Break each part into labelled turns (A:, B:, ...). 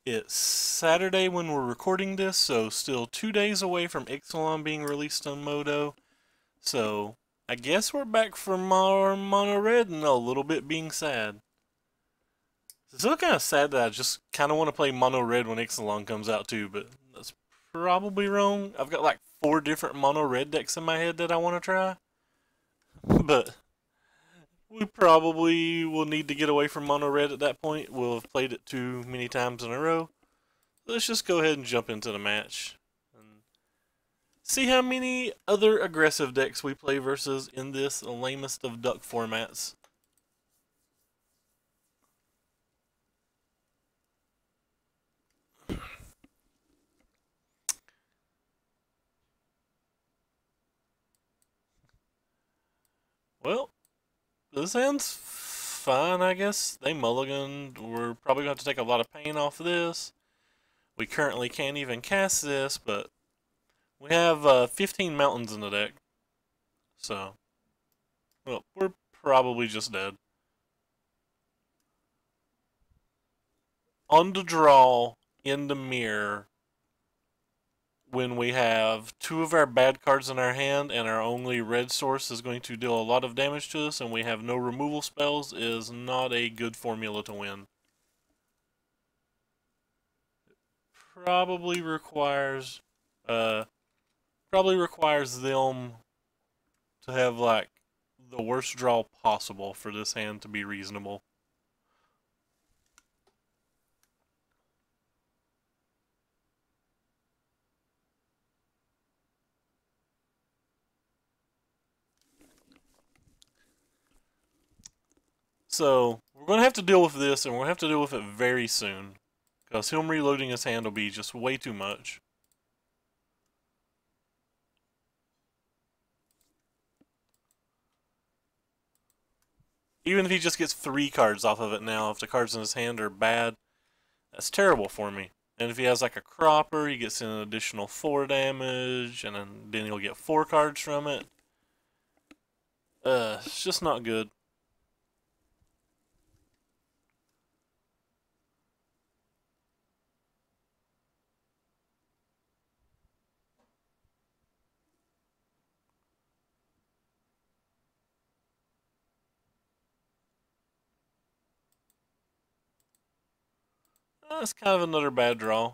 A: It's Saturday when we're recording this, so still 2 days away from Ixalan being released on Modo. So I guess we're back for more Mono Red and a little bit being sad. It's still kind of sad that I just kind of want to play Mono Red when Ixalan comes out too, but that's probably wrong. I've got like 4 different Mono Red decks in my head that I want to try, but we probably will need to get away from Mono Red at that point. We'll have played it too many times in a row. Let's just go ahead and jump into the match and see how many other aggressive decks we play versus in this lamest of duck formats. Well, this hand's fine, I guess. They mulliganed. We're probably going to have to take a lot of pain off of this. We currently can't even cast this, but we have 15 mountains in the deck. So, well, we're probably just dead. On the draw, in the mirror, when we have 2 of our bad cards in our hand and our only red source is going to deal a lot of damage to us and we have no removal spells, is not a good formula to win. Probably requires them to have like the worst draw possible for this hand to be reasonable. So, we're going to have to deal with this, and we're going to have to deal with it very soon. Because him reloading his hand will be just way too much. Even if he just gets 3 cards off of it now, if the cards in his hand are bad, that's terrible for me. And if he has like a cropper, he gets an additional 4 damage, and then he'll get 4 cards from it. It's just not good. That's kind of another bad draw.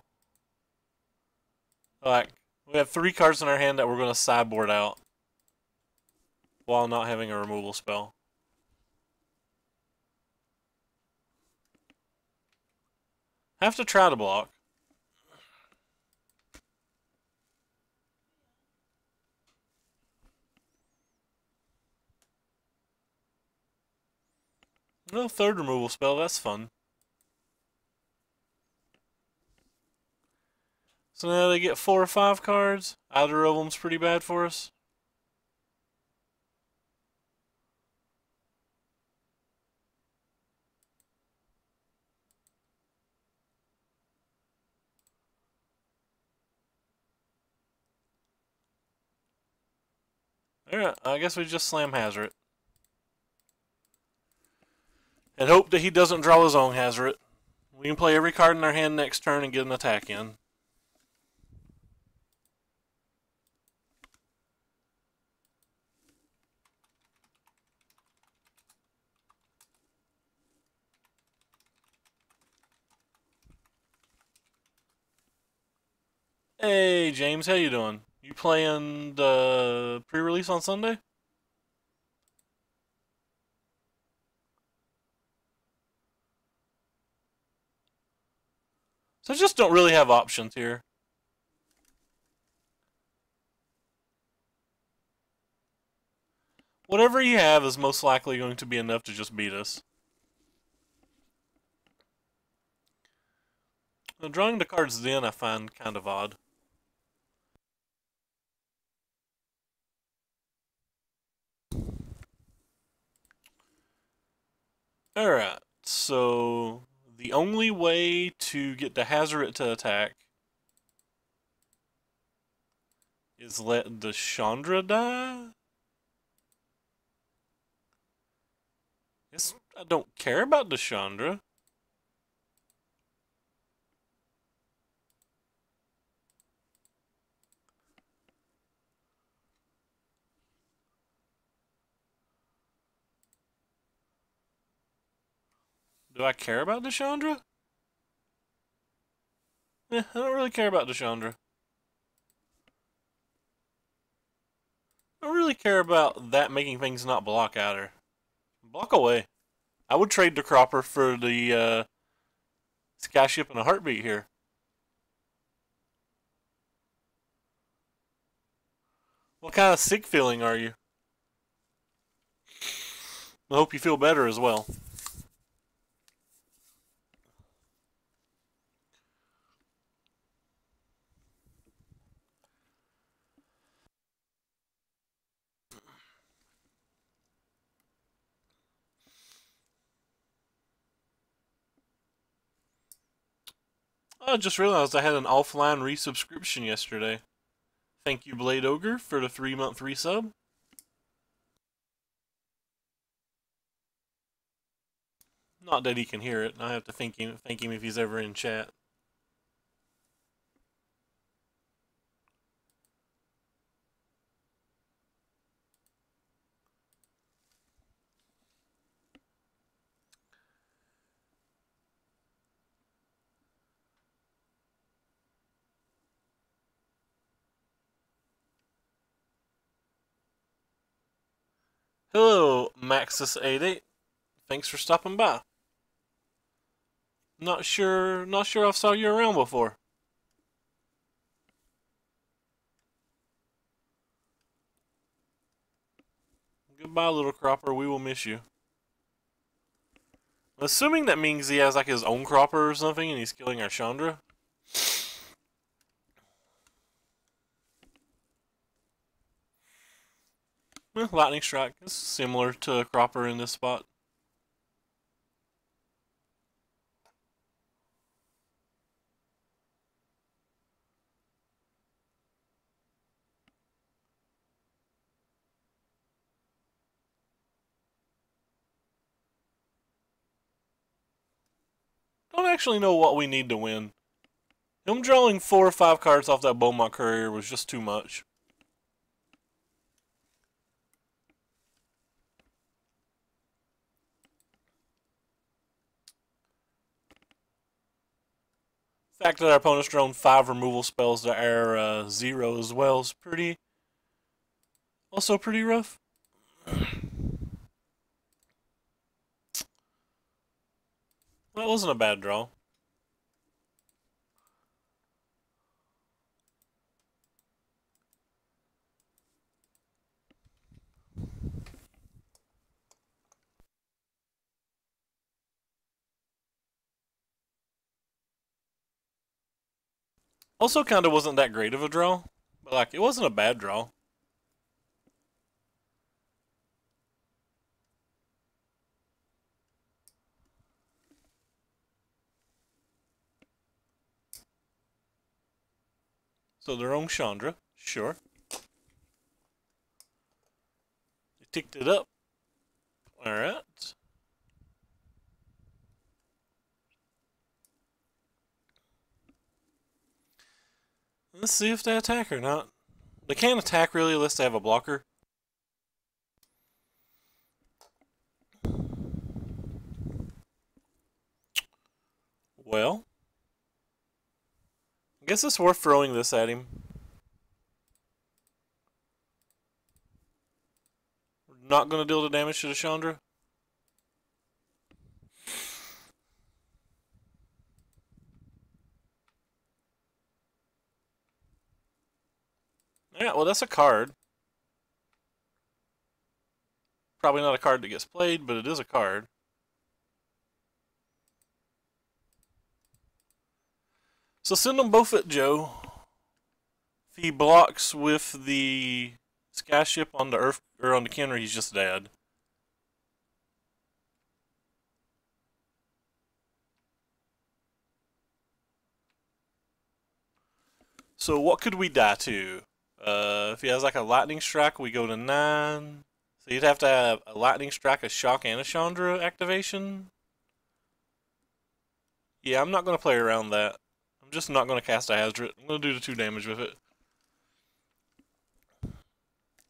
A: Like, we have 3 cards in our hand that we're going to sideboard out while not having a removal spell. Have to try to block. No 3rd removal spell, that's fun. So now they get 4 or 5 cards. Either of them's pretty bad for us. Alright, I guess we just slam Hazard. And hope that he doesn't draw his own Hazard. We can play every card in our hand next turn and get an attack in. Hey James, how you doing? You playing the pre-release on Sunday? So I just don't really have options here. Whatever you have is most likely going to be enough to just beat us. Now, drawing the cards then I find kind of odd. Alright, so the only way to get the Hazard to attack is let the Chandra die? Guess I don't care about the Chandra. Do I care about Deshandra? I don't really care about Deshandra. I don't really care about that making things not block at her. Block away. I would trade the Cropper for the Skyship in a heartbeat here. What kind of sick feeling are you? I hope you feel better as well. I just realized I had an offline resubscription yesterday. Thank you, Blade Ogre, for the 3-month resub. Not that he can hear it. I have to thank him if he's ever in chat. Hello, Maxis88. Thanks for stopping by. Not sure I've saw you around before. Goodbye, little Cropper. We will miss you. Assuming that means he has like his own Cropper or something and he's killing our Chandra. Lightning Strike is similar to a Cropper in this spot. Don't actually know what we need to win. Him drawing 4 or 5 cards off that Beaumont Courier was just too much. The fact that our opponent's drawn 5 removal spells to our 0 as well is also pretty rough. That wasn't a bad draw. Also kind of wasn't that great of a draw, but like it wasn't a bad draw. So their own Chandra, sure. They ticked it up. Alright. Let's see if they attack or not. They can't attack really unless they have a blocker. Well, I guess it's worth throwing this at him. We're not going to deal the damage to the Chandra. Yeah, well, that's a card. Probably not a card that gets played, but it is a card. So send them both at Joe. If he blocks with the Skyship on the Earth or on the Kenner, he's just dead. So what could we die to? If he has like a Lightning Strike, we go to 9. So you'd have to have a Lightning Strike, a Shock, and a Chandra activation. Yeah, I'm not going to play around that. I'm just not going to cast a Hazard. I'm going to do the 2 damage with it.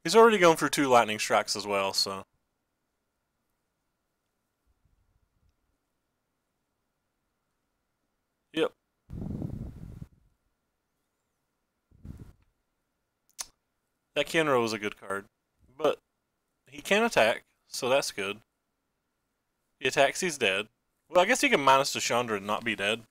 A: He's already going for 2 Lightning Strikes as well, so. That Kenro was a good card. But he can attack, so that's good. He attacks, he's dead. Well, I guess he can minus to Chandra and not be dead.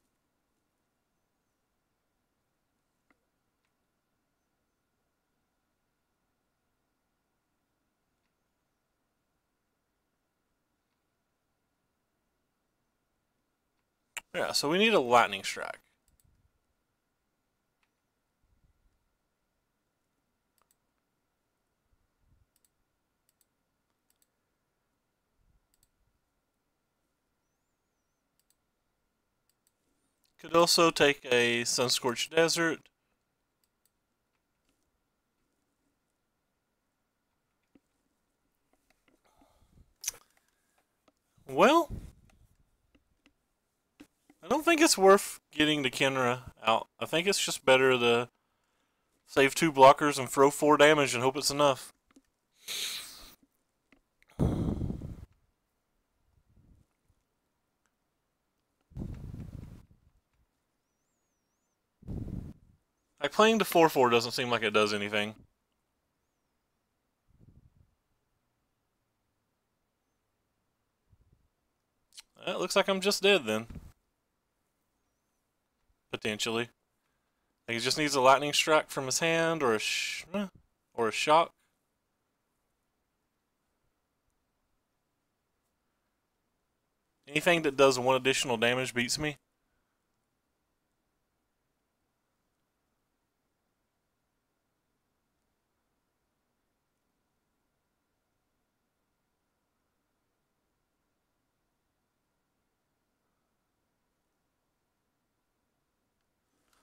A: Yeah, so we need a lightning strike. Could also take a Sunscorched Desert. Well, I don't think it's worth getting the Kenra out. I think it's just better to save 2 blockers and throw 4 damage and hope it's enough. Like, playing the 4/4 doesn't seem like it does anything. It looks like I'm just dead then. Potentially. He just needs a lightning strike from his hand or a shock. Anything that does 1 additional damage beats me.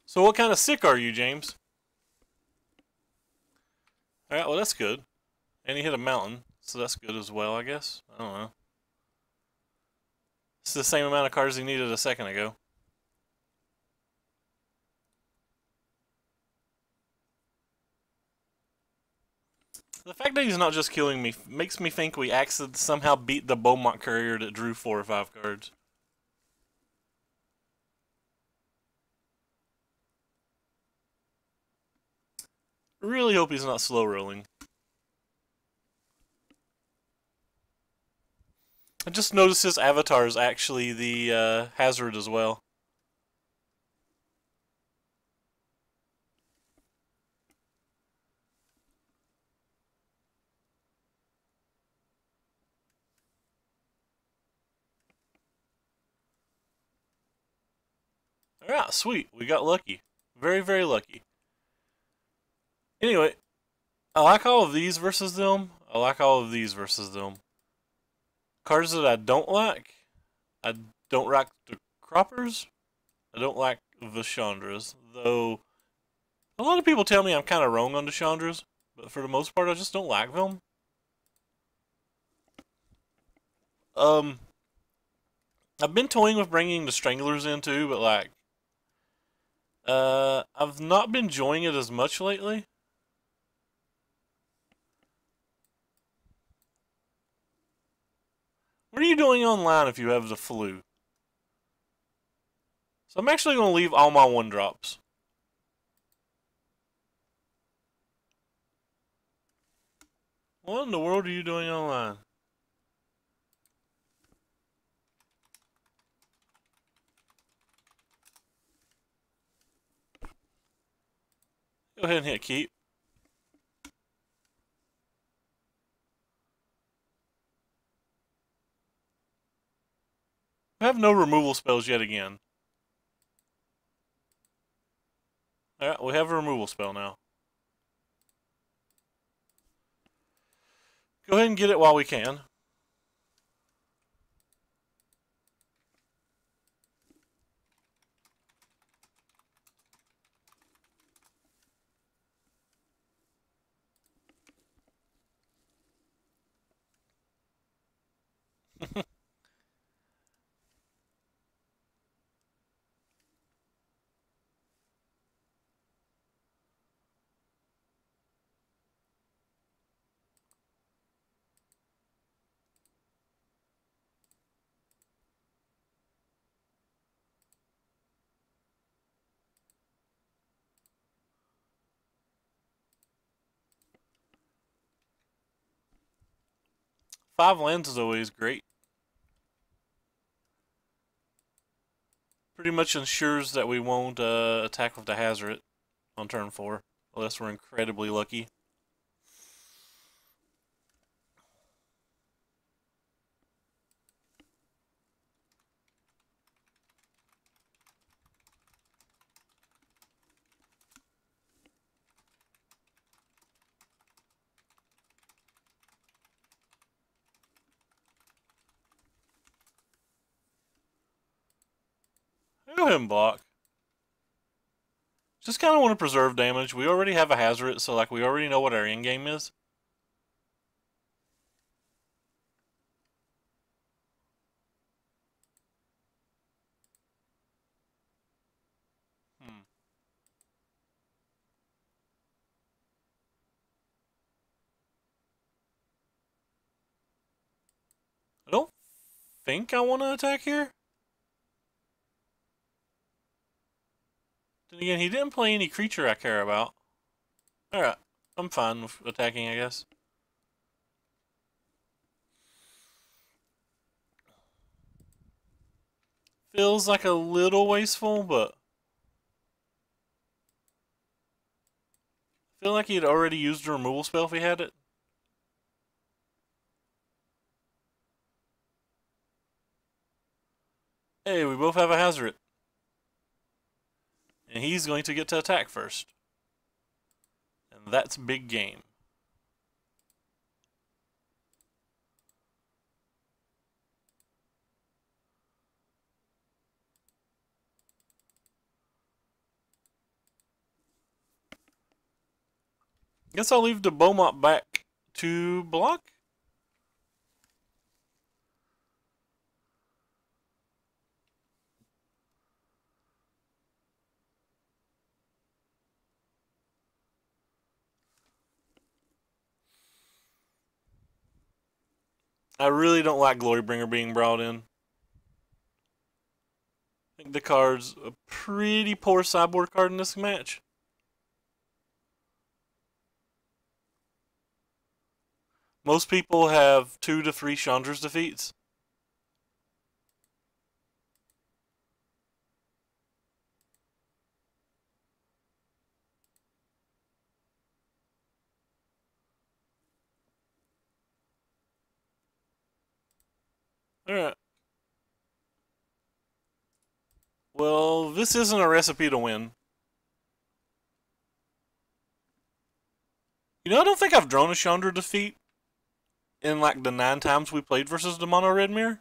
A: So what kind of sick are you, James? Alright, well that's good. And he hit a mountain, so that's good as well, I guess. I don't know. It's the same amount of cards he needed a second ago. The fact that he's not just killing me makes me think we accidentally somehow beat the Beaumont Courier that drew 4 or 5 cards. Really hope he's not slow rolling. I just noticed his avatar is actually the hazard as well. Alright, sweet. We got lucky. Very, very lucky. Anyway, I like all of these versus them. I like all of these versus them. Cards that I don't like. I don't like the Croppers. I don't like the Chandras. Though, a lot of people tell me I'm kind of wrong on the Chandras. But for the most part, I just don't like them. I've been toying with bringing the Stranglers in too, but like, I've not been enjoying it as much lately. What are you doing online if you have the flu? So I'm actually going to leave all my 1-drops. What in the world are you doing online? Go ahead and hit keep. I have no removal spells yet again. Alright, we have a removal spell now. Go ahead and get it while we can. 5 lands is always great. Pretty much ensures that we won't attack with the Hazard on turn 4, unless we're incredibly lucky. Go ahead and block. Just kind of want to preserve damage. We already have a Hazard, so like we already know what our end game is. I don't think I want to attack here. Then again, he didn't play any creature I care about. Alright, I'm fine with attacking, I guess. Feels like a little wasteful, but I feel like he'd already used a removal spell if he had it. Hey, we both have a Hazard. And he's going to get to attack first. And that's big game. Guess I'll leave the Beaumont back to block. I really don't like Glorybringer being brought in. I think the card's a pretty poor sideboard card in this match. Most people have 2 to 3 Chandra's defeats. Alright. Well, this isn't a recipe to win. You know, I don't think I've drawn a Chandra defeat in like the 9 times we played versus the Mono Red Mirror.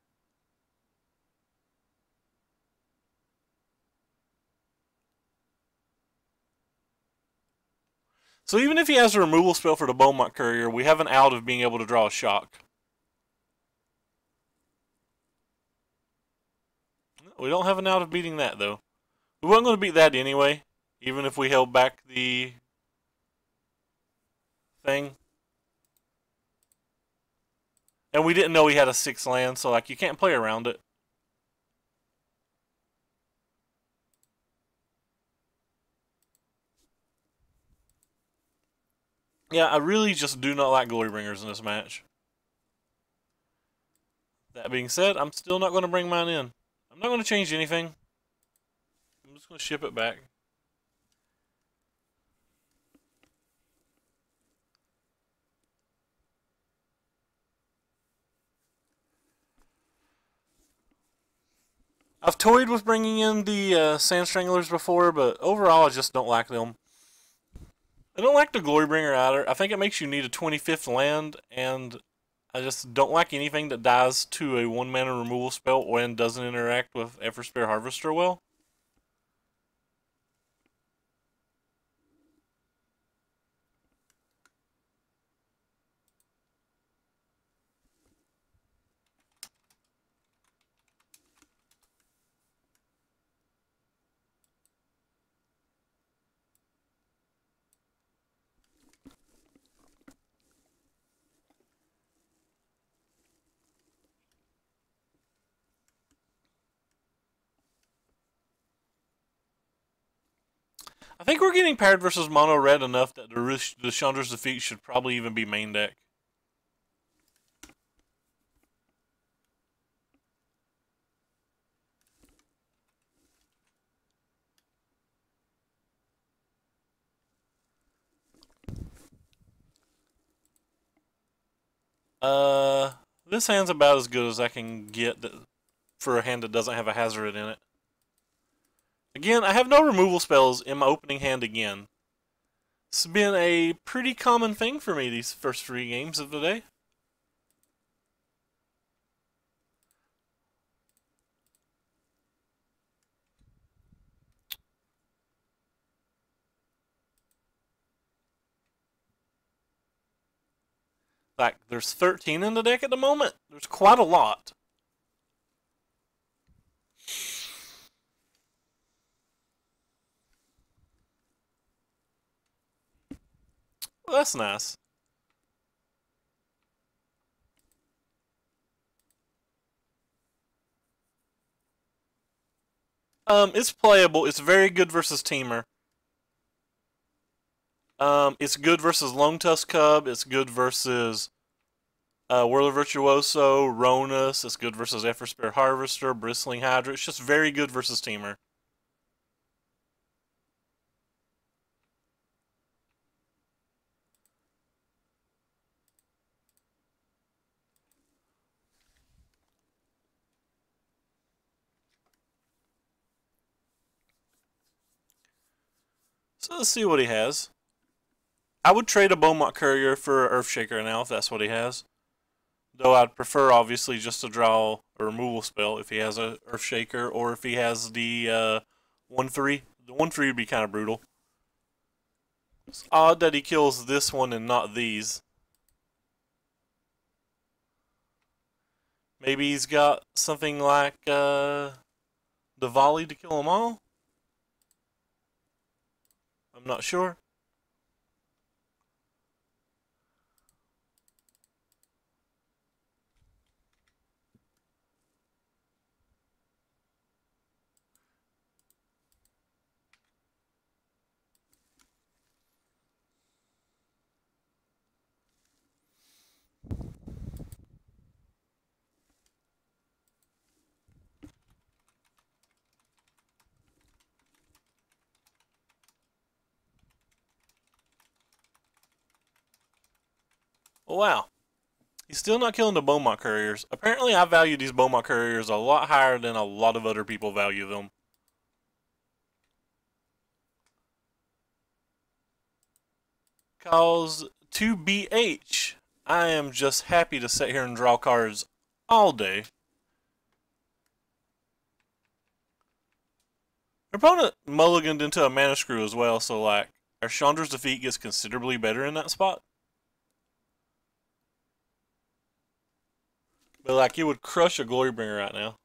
A: So even if he has a removal spell for the Beaumont Courier, we have an out of being able to draw a shock. We don't have an out of beating that, though. We weren't going to beat that anyway, even if we held back the thing. And we didn't know he had a 6 land, so like you can't play around it. Yeah, I really just do not like Glorybringers in this match. That being said, I'm still not going to bring mine in. I'm not going to change anything. I'm just going to ship it back. I've toyed with bringing in the Sand Stranglers before, but overall I just don't like them. I don't like the Glorybringer either. I think it makes you need a 25th land, and I just don't like anything that dies to a 1-mana removal spell and doesn't interact with Eversphere Harvester well. I think we're getting paired versus Mono Red enough that the Chandra's Defeat should probably even be main deck. Uh, this hand's about as good as I can get for a hand that doesn't have a hazard in it. Again, I have no removal spells in my opening hand again. It's been a pretty common thing for me these first 3 games of the day. Like, there's 13 in the deck at the moment. There's quite a lot. Well, that's nice. It's playable. It's very good versus Teamer. It's good versus Lone Tusk Cub. It's good versus Whirler Virtuoso, Ronus. It's good versus Everspare Harvester, Bristling Hydra. It's just very good versus Teamer. So let's see what he has. I would trade a Beaumont Courier for an Earthshaker now if that's what he has. Though I'd prefer, obviously, just to draw a removal spell if he has a Earthshaker or if he has the 1-3. The 1-3 would be kind of brutal. It's odd that he kills this one and not these. Maybe he's got something like the volley to kill them all? I'm not sure. Oh, wow. He's still not killing the Beaumont Couriers. Apparently, I value these Beaumont Couriers a lot higher than a lot of other people value them. Cause to BH, I am just happy to sit here and draw cards all day. Our opponent mulliganed into a Mana Screw as well, so like, our Chandra's Defeat gets considerably better in that spot. But like, it would crush a Glorybringer right now.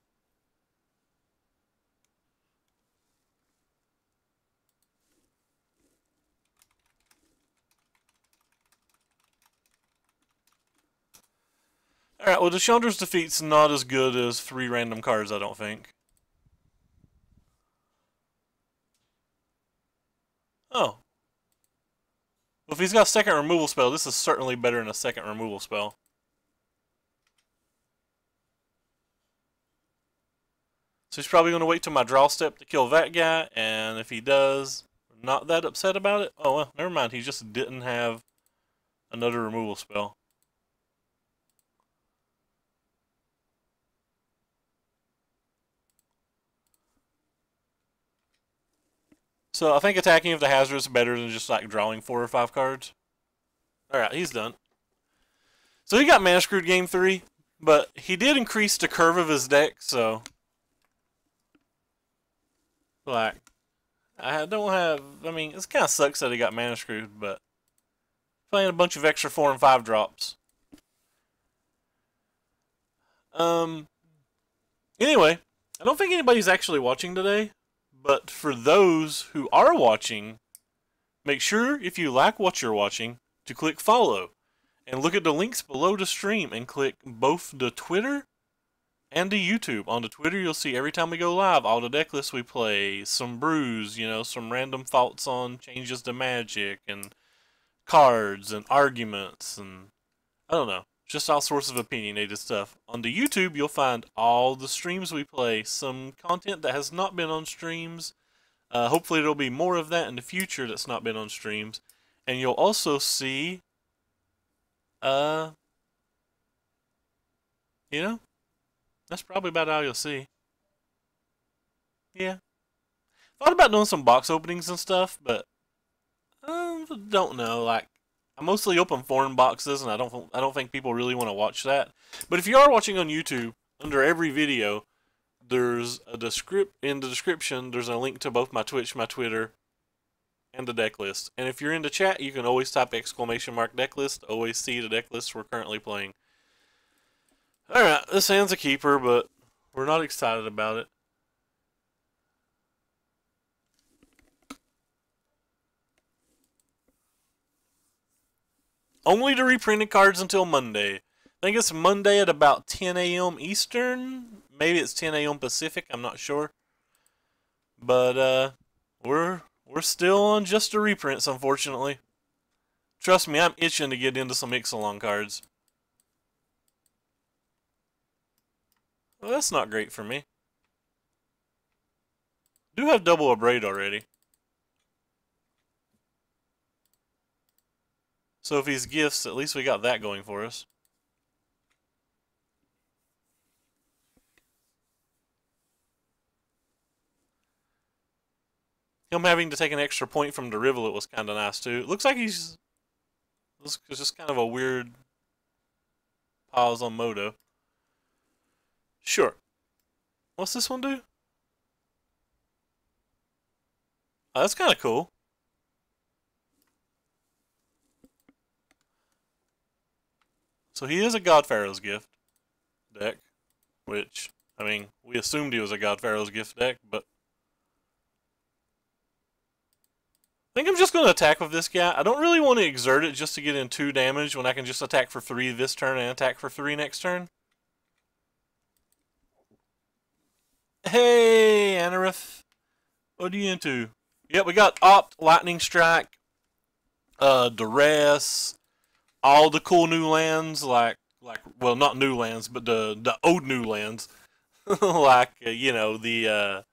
A: Alright, well, the Chandra's Defeat's not as good as 3 random cards, I don't think. Oh. Well, if he's got a second removal spell, this is certainly better than a second removal spell. So he's probably going to wait till my draw step to kill that guy, and if he does, I'm not that upset about it. Oh, well, never mind. He just didn't have another removal spell. So I think attacking with the hazard is better than just like drawing 4 or 5 cards. Alright, he's done. So he got mana screwed game 3, but he did increase the curve of his deck, so like, I don't have, I mean, it kind of sucks that he got mana screwed, but playing a bunch of extra 4 and 5 drops. Anyway, I don't think anybody's actually watching today, but for those who are watching, make sure if you like what you're watching to click follow and look at the links below the stream and click both the Twitter and the YouTube. On the Twitter, you'll see every time we go live, all the deck lists we play, some brews, you know, some random thoughts on changes to Magic and cards and arguments and I don't know, just all sorts of opinionated stuff. On the YouTube, you'll find all the streams we play, some content that has not been on streams. Hopefully there'll be more of that in the future that's not been on streams. And you'll also see You know, that's probably about all you'll see. Yeah. Thought about doing some box openings and stuff, but don't know. Like, I mostly open foreign boxes, and I don't think people really want to watch that. But if you are watching on YouTube, under every video, there's a in the description. There's a link to both my Twitch, my Twitter, and the deck list. And if you're in the chat, you can always type !deck list. Always see the deck list we're currently playing. All right, this hand's a keeper, but we're not excited about it. Only the reprinted cards until Monday. I think it's Monday at about 10 a.m. Eastern. Maybe it's 10 a.m. Pacific. I'm not sure. But we're still on just the reprints, unfortunately. Trust me, I'm itching to get into some Ixalan cards. Well, that's not great for me. Do have double a braid already. So if he's gifts, at least we got that going for us. Him having to take an extra point from the Rivulet was kind of nice too. It looks like it's just kind of a weird pause on Moto. Sure. What's this one do? Oh, that's kind of cool. So he is a God Pharaoh's Gift deck, which, I mean, we assumed he was a God Pharaoh's Gift deck, but I think I'm just going to attack with this guy. I don't really want to exert it just to get in 2 damage when I can just attack for 3 this turn and attack for 3 next turn. Hey, Anarith. What are you into? Yep, we got Opt, Lightning Strike, Duress, all the cool new lands, like well, not new lands, but the old new lands, like you know, the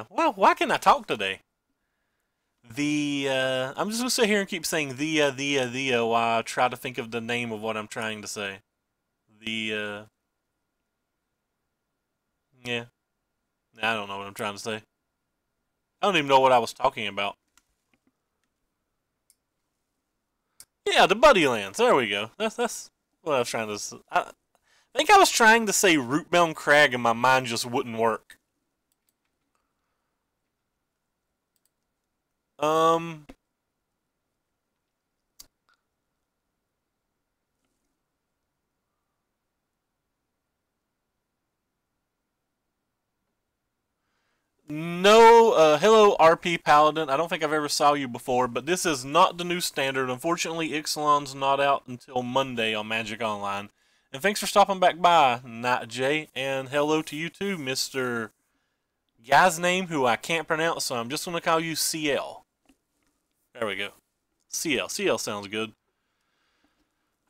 A: well, why can't I talk today? I'm just gonna sit here and keep saying the while I try to think of the name of what I'm trying to say. Yeah, I don't know what I'm trying to say. I don't even know what I was talking about. Yeah, the Buddy Lands. There we go. That's what I was trying to say. I think I was trying to say Rootbound Crag and my mind just wouldn't work. No, hello RP Paladin. I don't think I've ever saw you before, but this is not the new standard. Unfortunately, Ixalan's not out until Monday on Magic Online. And thanks for stopping back by, Night J. And hello to you too, Mr. Guy's name who I can't pronounce, so I'm just going to call you CL. There we go. CL. CL sounds good.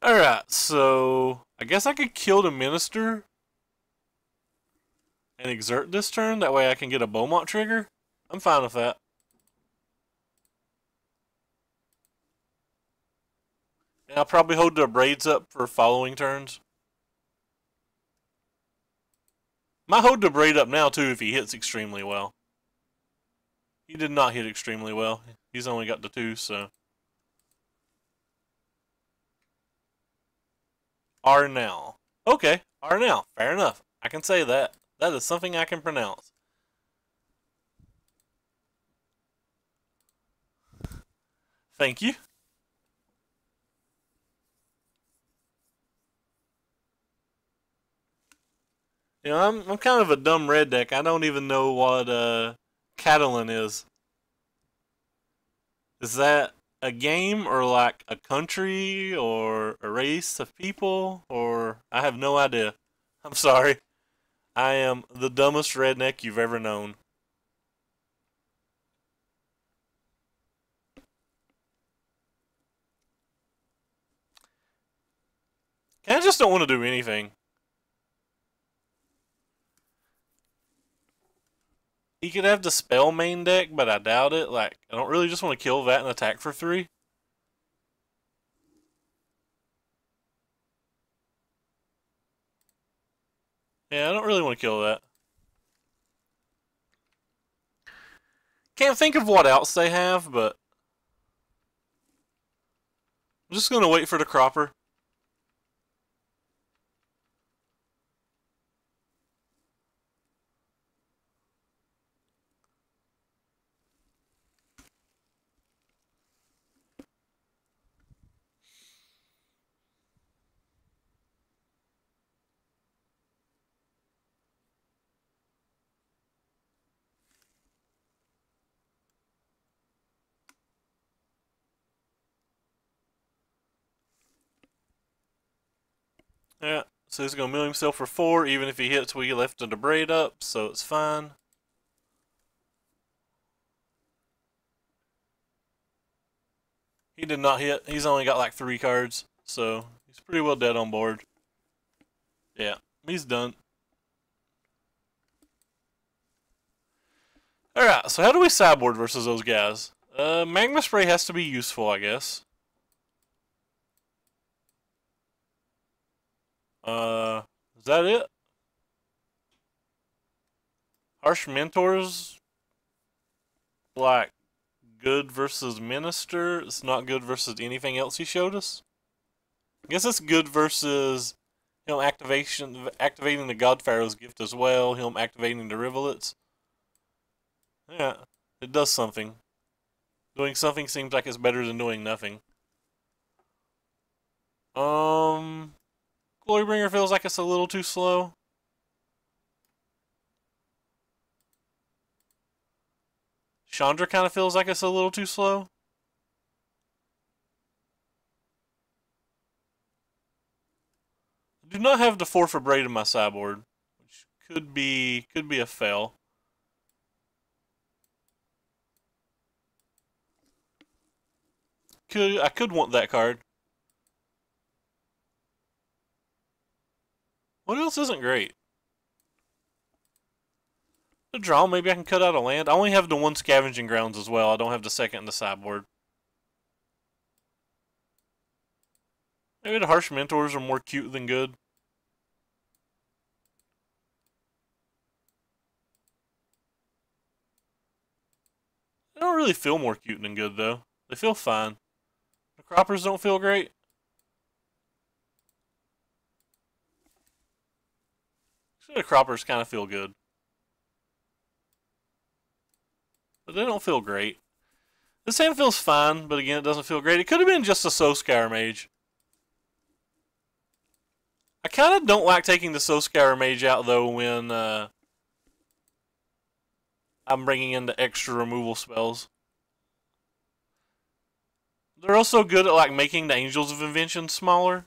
A: Alright, so I guess I could kill the Minister and exert this turn. That way I can get a Beaumont trigger. I'm fine with that. And I'll probably hold the braids up for following turns. Might hold the braid up now too if he hits extremely well. He did not hit extremely well. He's only got the 2, so. Arnell. Okay, Arnell. Fair enough. I can say that. That is something I can pronounce. Thank you. You know, I'm kind of a dumb red deck. I don't even know what Catalan is. Is that a game or like a country or a race of people? Or I have no idea. I'm sorry. I am the dumbest redneck you've ever known. I just don't want to do anything. He could have the spell main deck, but I doubt it. Like, I don't really just want to kill that and attack for 3. Yeah, I don't really want to kill that. Can't think of what else they have, but I'm just gonna wait for the cropper. Yeah, so he's gonna mill himself for 4, even if he hits, we lifted the braid up, so it's fine. He did not hit. He's only got like 3 cards, so he's pretty well dead on board. Yeah, he's done. Alright, so how do we sideboard versus those guys? Magma Spray has to be useful, I guess. Is that it? Harsh Mentors, like, good versus Minister. It's not good versus anything else he showed us. I guess it's good versus him activating the God Pharaoh's gift as well, him activating the rivulets. Yeah, it does something. Doing something seems like it's better than doing nothing. Glorybringer feels like it's a little too slow. Chandra kind of feels like it's a little too slow. I do not have the 4 for Braid in my sideboard, which could be a fail. I could want that card. What else isn't great? The draw, maybe I can cut out a land. I only have the 1 Scavenging Grounds as well. I don't have the 2nd in the sideboard. Maybe the Harsh Mentors are more cute than good. They don't really feel more cute than good, though. They feel fine. The Croppers don't feel great. Actually, the Croppers kind of feel good. But they don't feel great. This hand feels fine, but again, it doesn't feel great. It could have been just a Soulscour Mage. I kind of don't like taking the Soulscour Mage out, though, when I'm bringing in the extra removal spells. They're also good at like making the Angels of Invention smaller.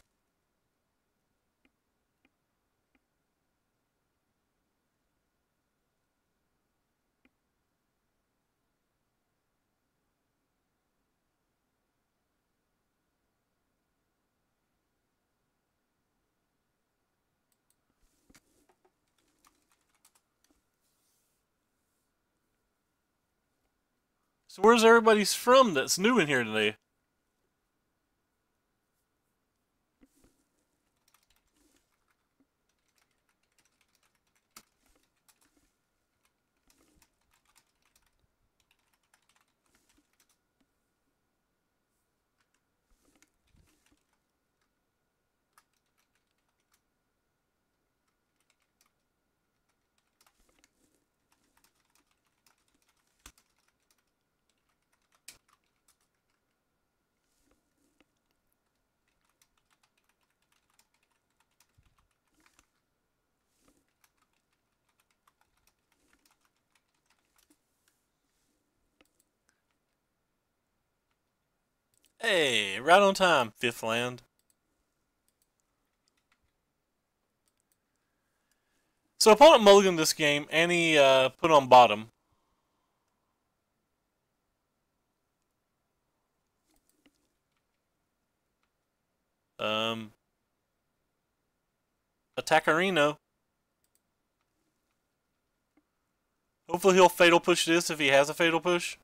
A: So where's everybody's from that's new in here today? Hey, right on time, 5th land. So opponent mulliganed this game, and he put on bottom. Um, Attackerino. Hopefully he'll fatal push this if he has a fatal push.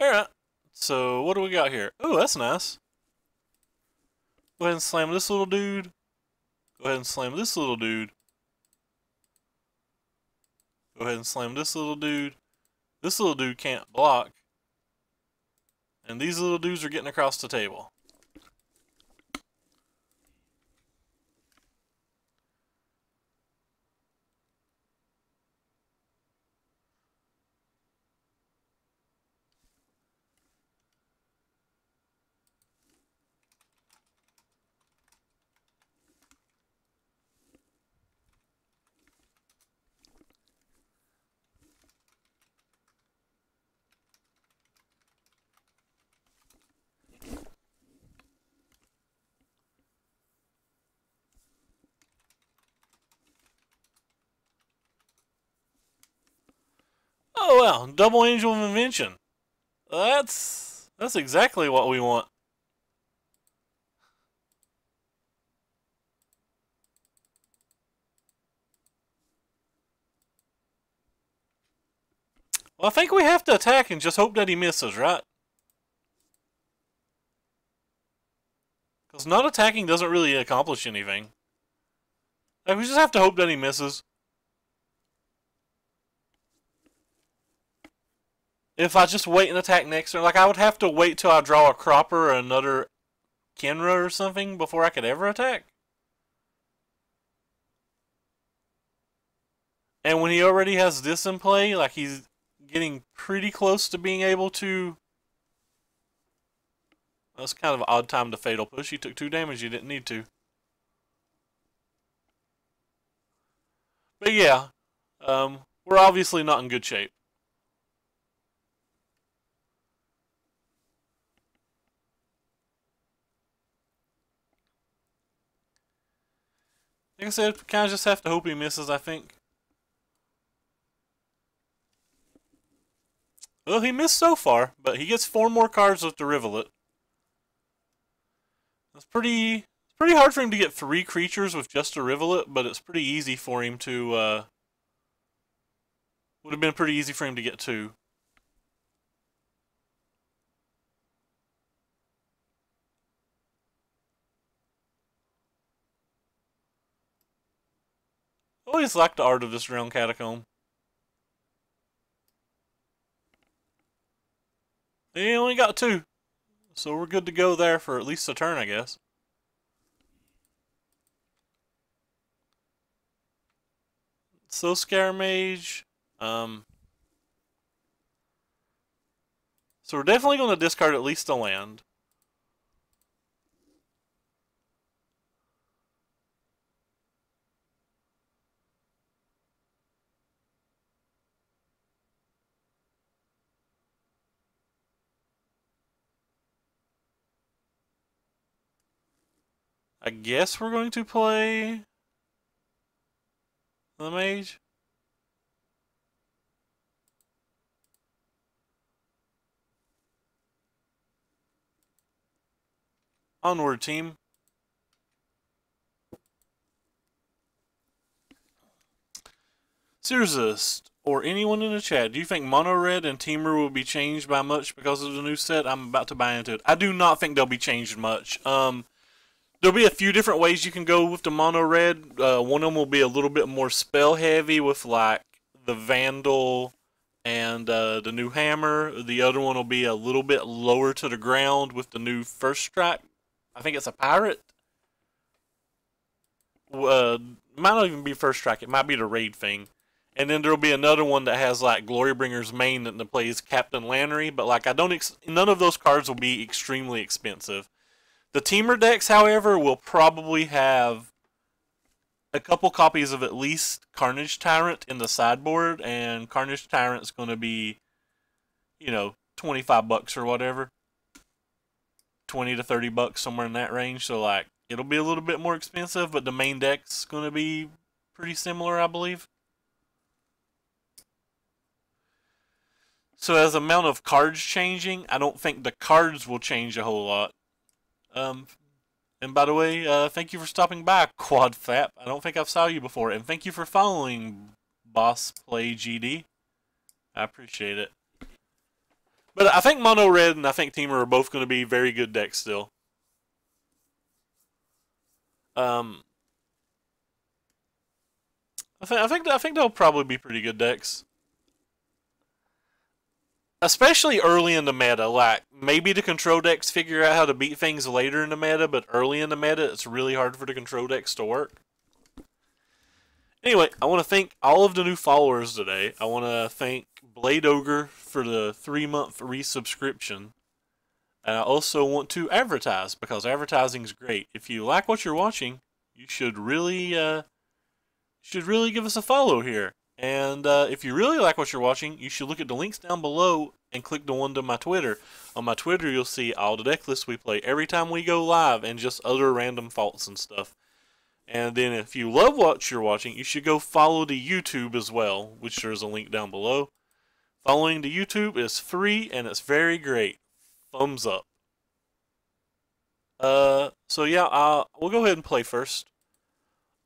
A: Alright. So, what do we got here? Oh, that's nice. Go ahead and slam this little dude. Go ahead and slam this little dude. Go ahead and slam this little dude. This little dude can't block. And these little dudes are getting across the table. Oh wow, double Angel of Invention. That's exactly what we want. Well, I think we have to attack and just hope that he misses, right? Because not attacking doesn't really accomplish anything. Like, we just have to hope that he misses. If I just wait and attack next turn, like I would have to wait till I draw a Cropper or another Kenra or something before I could ever attack. And when he already has this in play, like he's getting pretty close to being able to... That's kind of an odd time to Fatal Push. You took 2 damage you didn't need to. But yeah, we're obviously not in good shape. Like I said, we kind of just have to hope he misses, I think. Well, he missed so far, but he gets 4 more cards with the Rivulet. It's pretty hard for him to get 3 creatures with just a Rivulet, but it's pretty easy for him to, would have been pretty easy for him to get 2. I always liked the art of this Realm Catacomb. He only got 2, so we're good to go there for at least a turn, I guess. So Scare Mage. So we're definitely going to discard at least a land. I guess we're going to play the Mage. Onward, team. Searsist, or anyone in the chat, do you think Mono Red and Teamer will be changed by much because of the new set? I'm about to buy into it. I do not think they'll be changed much. There'll be a few different ways you can go with the Mono Red. One of them will be a little bit more spell heavy with like the Vandal and the new Hammer. The other one will be a little bit lower to the ground with the new First Strike. I think it's a pirate. Might not even be First Strike. It might be the raid thing. And then there'll be another one that has like Glorybringer's main that plays Captain Lannery. But like none of those cards will be extremely expensive. The Teamer decks, however, will probably have a couple copies of at least Carnage Tyrant in the sideboard, and Carnage Tyrant's going to be, you know, $25 or whatever. 20 to 30 bucks, somewhere in that range. So like it'll be a little bit more expensive, but the main deck's going to be pretty similar, I believe. So as amount of cards changing, I don't think the cards will change a whole lot. And by the way, thank you for stopping by, QuadFap. I don't think I've saw you before, and thank you for following Boss Play GD. I appreciate it. But I think Mono Red and I think Teamer are both going to be very good decks still. Um, I think they'll probably be pretty good decks, especially early in the meta. Like maybe the control decks figure out how to beat things later in the meta, but early in the meta, it's really hard for the control decks to work. Anyway, I want to thank all of the new followers today. I want to thank Blade Ogre for the 3-month resubscription. And I also want to advertise because advertising is great. If you like what you're watching, you should really give us a follow here. And if you really like what you're watching, you should look at the links down below and click the one to my Twitter. On my Twitter, you'll see all the deck lists we play every time we go live and just other random faults and stuff. And then if you love what you're watching, you should go follow the YouTube as well, which there's a link down below. Following the YouTube is free and it's very great. Thumbs up. So yeah, we'll go ahead and play first.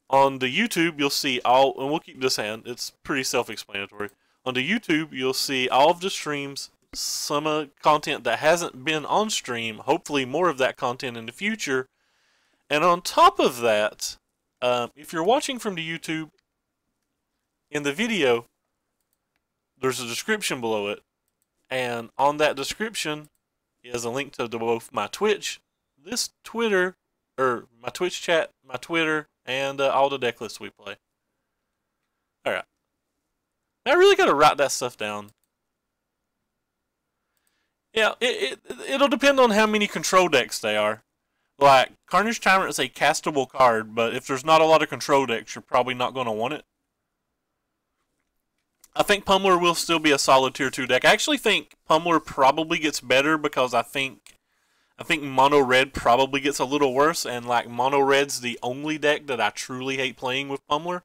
A: On the YouTube, you'll see all, and we'll keep this in, it's pretty self-explanatory. On the YouTube, you'll see all of the streams, some content that hasn't been on stream, hopefully more of that content in the future. And on top of that, if you're watching from the YouTube, in the video, there's a description below it. And on that description is a link to both my Twitch, this Twitter, or my Twitch chat, my Twitter, and all the deck lists we play. Alright. I really gotta write that stuff down. Yeah, it'll depend on how many control decks they are. Like, Carnage Tyrant is a castable card, but if there's not a lot of control decks, you're probably not going to want it. I think Pummeler will still be a solid tier 2 deck. I actually think Pummeler probably gets better because I think Mono Red probably gets a little worse, and like Mono Red's the only deck that I truly hate playing with Pummeler.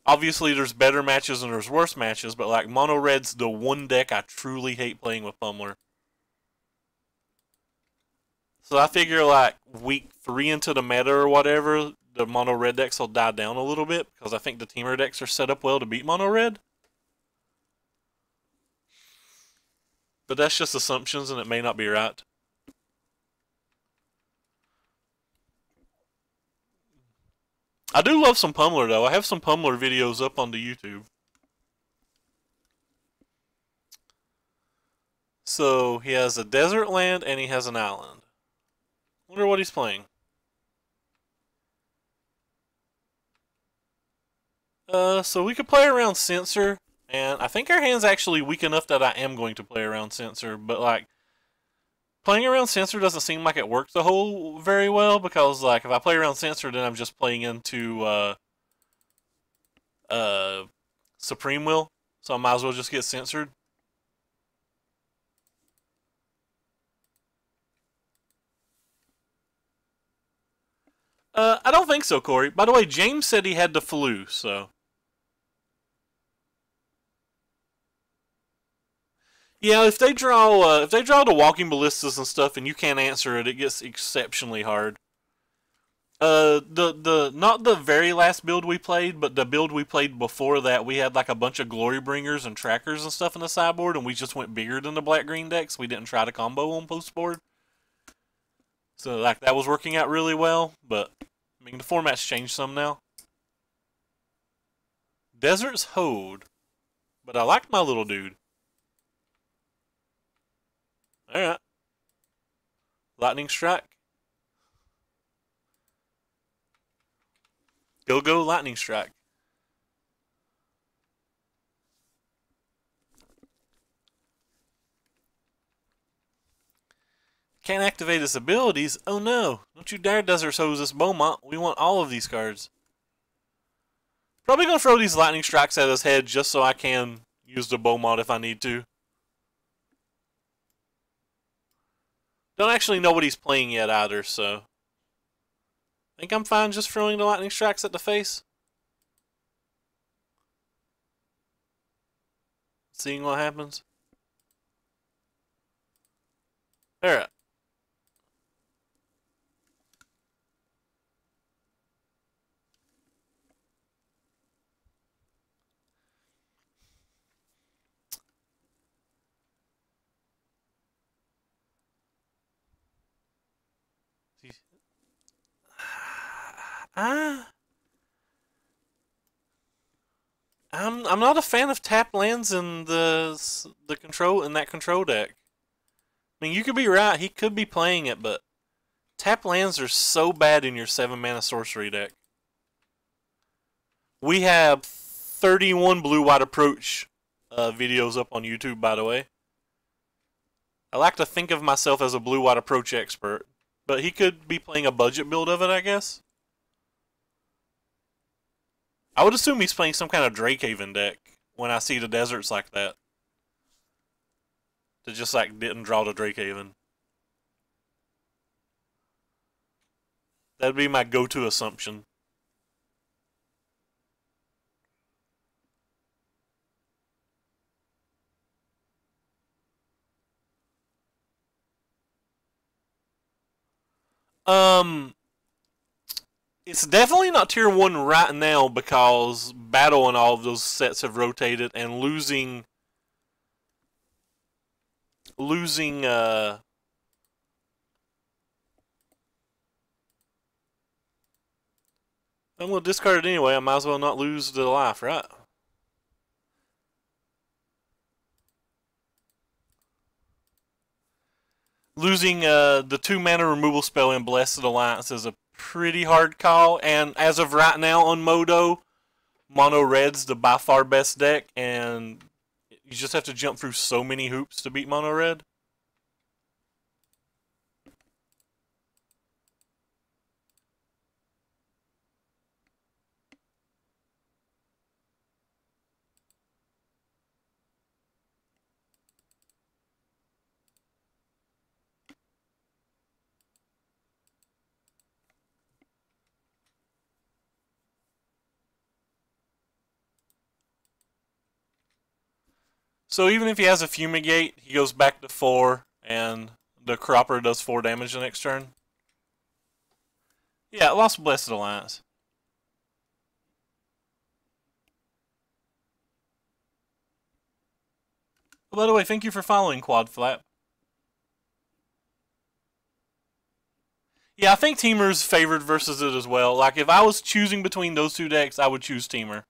A: Obviously, there's better matches and there's worse matches, but like Mono Red's the one deck I truly hate playing with Pummeler. So I figure like week 3 into the meta or whatever, the Mono Red decks will die down a little bit because I think the Teamer decks are set up well to beat Mono Red. But that's just assumptions and it may not be right. I do love some Pummeler though. I have some Pummeler videos up on the YouTube. So he has a desert land and he has an island. Wonder what he's playing. So we could play around Censor, and I think our hand's actually weak enough that I am going to play around Censor, but like, playing around Censor doesn't seem like it works very well, because like, if I play around Censor, then I'm just playing into, Supreme Will, so I might as well just get censored. I don't think so, Corey. By the way, James said he had the flu, so. Yeah, if they draw the walking ballistas and stuff, and you can't answer it, it gets exceptionally hard. Not the very last build we played, but the build we played before that, we had like a bunch of glory bringers and trackers and stuff in the sideboard, and we just went bigger than the black green decks. We didn't try to combo on post board. So like that was working out really well, but I mean the format's changed some now. Desert's Hold, but I like my little dude. Alright. Lightning Strike. Go Lightning Strike. Can't activate his abilities? Oh no! Don't you dare Desert Hose this Beaumont. We want all of these cards. Probably gonna throw these Lightning Strikes at his head just so I can use the Beaumont if I need to. Don't actually know what he's playing yet either, so. Think I'm fine just throwing the Lightning Strikes at the face. Seeing what happens. Alright. I I'm not a fan of tap lands in the control in that control deck. I mean, you could be right. He could be playing it, but tap lands are so bad in your 7-mana sorcery deck. We have 31 blue-white approach videos up on YouTube, by the way. I like to think of myself as a blue-white approach expert, but he could be playing a budget build of it, I guess. I would assume he's playing some kind of Drakehaven deck when I see the deserts like that. To just like didn't draw the Drakehaven. That'd be my go-to assumption. It's definitely not tier 1 right now because Battle and all of those sets have rotated, and losing I'm going to discard it anyway. I might as well not lose the life, right? Losing the 2-mana removal spell in Blessed Alliance is a pretty hard call, and as of right now on Modo, Mono Red's the by far best deck, and you just have to jump through so many hoops to beat Mono Red. So even if he has a Fumigate, he goes back to 4, and the Cropper does 4 damage the next turn. Yeah, it lost Blessed Alliance. Oh, by the way, thank you for following, Quad Flap. Yeah, I think Teamer's favored versus it as well. Like, if I was choosing between those two decks, I would choose Teamer.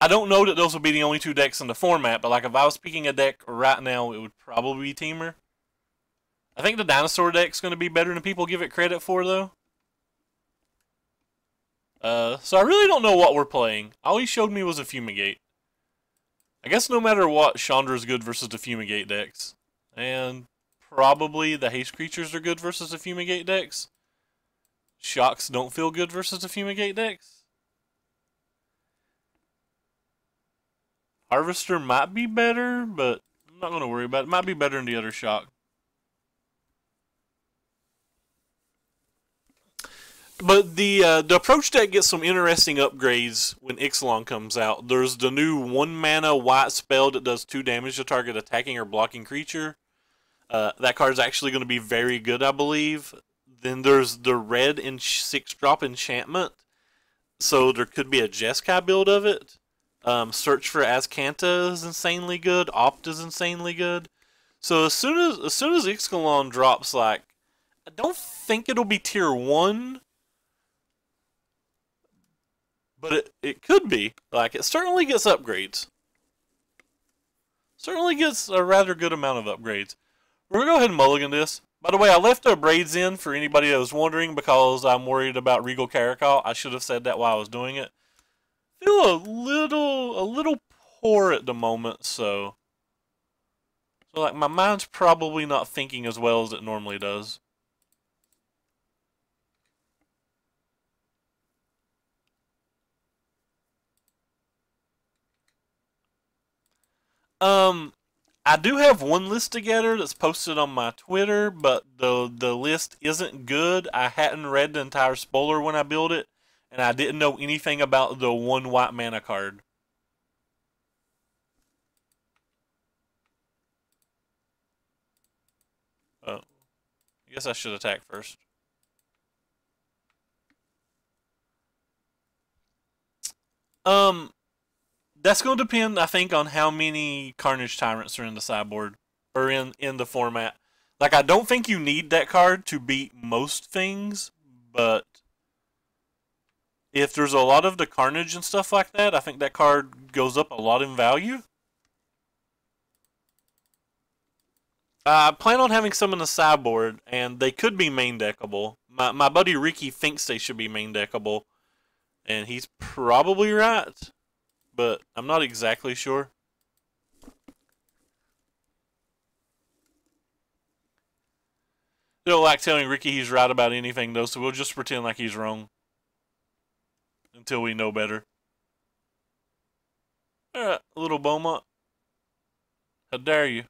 A: I don't know that those will be the only 2 decks in the format, but like if I was picking a deck right now, it would probably be Teamer. I think the Dinosaur deck's going to be better than people give it credit for, though. So I really don't know what we're playing. All he showed me was a Fumigate. I guess no matter what, Chandra's good versus the Fumigate decks. And probably the Haste Creatures are good versus the Fumigate decks. Shocks don't feel good versus the Fumigate decks. Harvester might be better, but I'm not going to worry about it. It might be better than the other Shock. But the approach deck gets some interesting upgrades when Ixalan comes out. There's the new 1-mana white spell that does 2 damage to target attacking or blocking creature. That card's actually going to be very good, I believe. Then there's the red and 6-drop enchantment. So there could be a Jeskai build of it. Search for Azcanta is insanely good. Opt is insanely good. So as soon as Ixalan drops, like, I don't think it'll be tier 1, but it could be. Like, it certainly gets upgrades. Certainly gets a rather good amount of upgrades. We're gonna go ahead and mulligan this. By the way, I left the braids in for anybody that was wondering because I'm worried about Regal Caracal. I should have said that while I was doing it. Feel a little poor at the moment, so like my mind's probably not thinking as well as it normally does. I do have one list together that's posted on my Twitter, but the list isn't good. I hadn't read the entire spoiler when I built it, and I didn't know anything about the 1 white mana card. Oh, I guess I should attack first. That's going to depend, I think, on how many Carnage Tyrants are in the sideboard, or in the format. Like, I don't think you need that card to beat most things, but If there's a lot of the Carnage and stuff like that, I think that card goes up a lot in value. I plan on having some in the sideboard, and they could be main deckable. My buddy Ricky thinks they should be main deckable, and he's probably right, but I'm not exactly sure. Don't like telling Ricky he's right about anything, though, so we'll just pretend like he's wrong until we know better. Alright, little Beaumont. How dare you?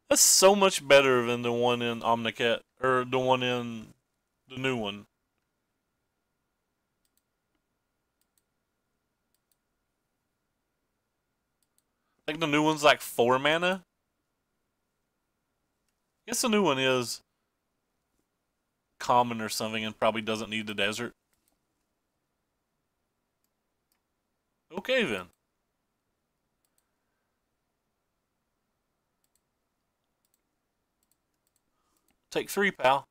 A: That's so much better than the one in Omnicat, or the one in the new one. I think the new one's like 4 mana. I guess the new one is common or something and probably doesn't need the desert. Okay then. Take 3, pal.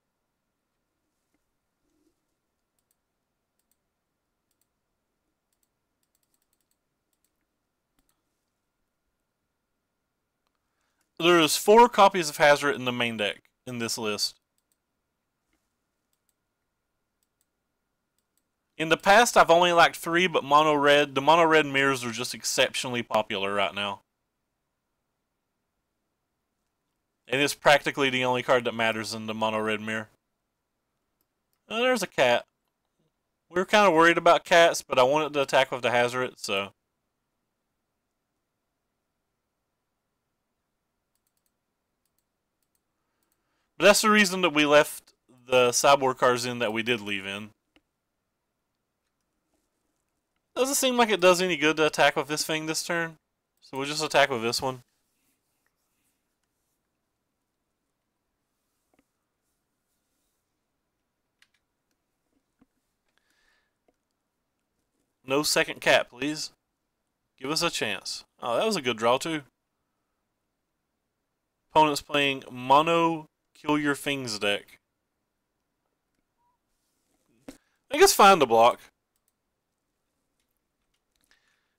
A: There's 4 copies of Hazoret in the main deck in this list. In the past, I've only liked 3, but the mono red mirrors are just exceptionally popular right now. And it's practically the only card that matters in the mono red mirror. Oh, there's a cat. We were kind of worried about cats, but I wanted to attack with the Hazoret, so. But that's the reason that we left the sideboard cards in that we did leave in. Doesn't seem like it does any good to attack with this thing this turn, so we'll just attack with this one. No second cat, please. Give us a chance. Oh, that was a good draw, too. Opponent's playing mono kill your things deck. I think it's fine to block.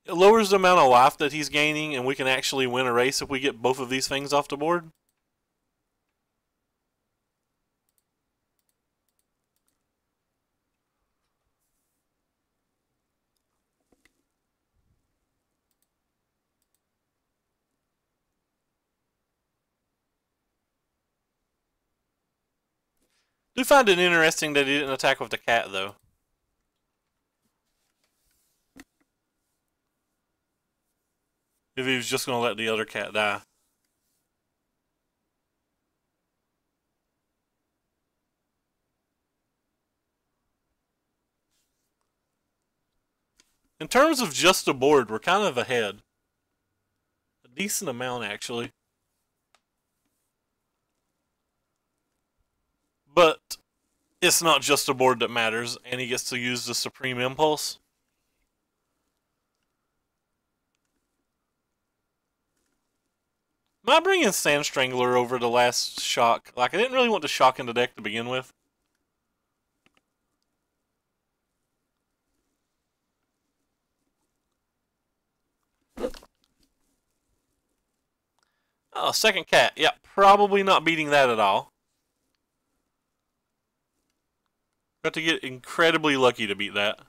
A: It lowers the amount of life that he's gaining, and we can actually win a race if we get both of these things off the board. Do find it interesting that he didn't attack with the cat, though. If he was just going to let the other cat die. In terms of just the board, we're kind of ahead. A decent amount, actually. But it's not just the board that matters, and he gets to use the Supreme Impulse. Am I bringing Sand Strangler over the last shock? Like, I didn't really want to shock in the deck to begin with. Oh, second cat. Yeah, probably not beating that at all. Got to get incredibly lucky to beat that.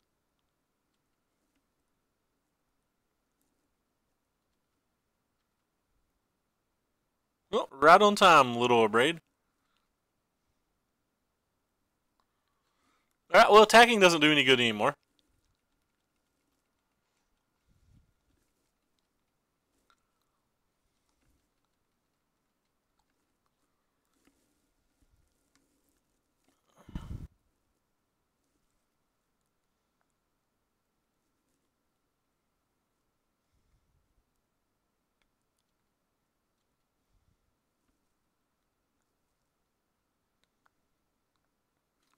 A: Well, right on time, little Braid. Alright, well, attacking doesn't do any good anymore.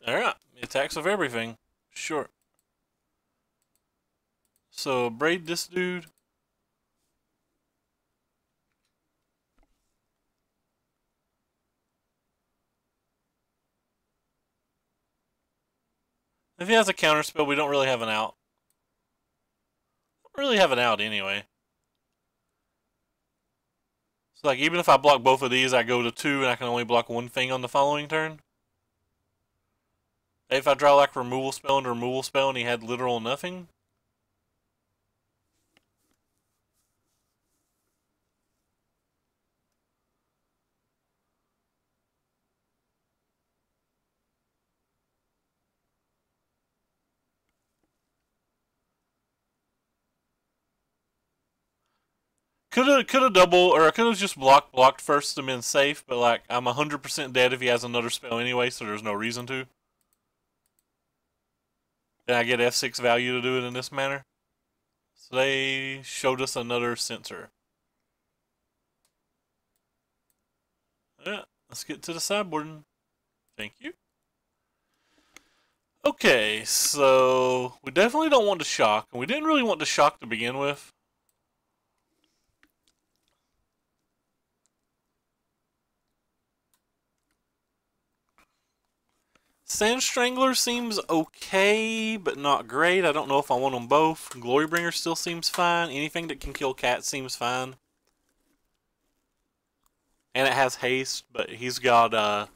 A: Alright, attacks of everything. Sure. So, braid this dude. If he has a counter spell, we don't really have an out. Don't really have an out anyway. So, like, even if I block both of these, I go to 2 and I can only block one thing on the following turn. If I draw like removal spell and removal spell and he had literal nothing. Could have double, or I could have just blocked first and been safe, but like I'm 100% dead if he has another spell anyway, so there's no reason to. Then I get F6 value to do it in this manner. So they showed us another sensor. Yeah, let's get to the sideboarding. Thank you. Okay, so we definitely don't want to shock, and we didn't really want to shock to begin with. Sand Strangler seems okay, but not great. I don't know if I want them both. Glorybringer still seems fine. Anything that can kill cats seems fine. And it has haste, but he's got,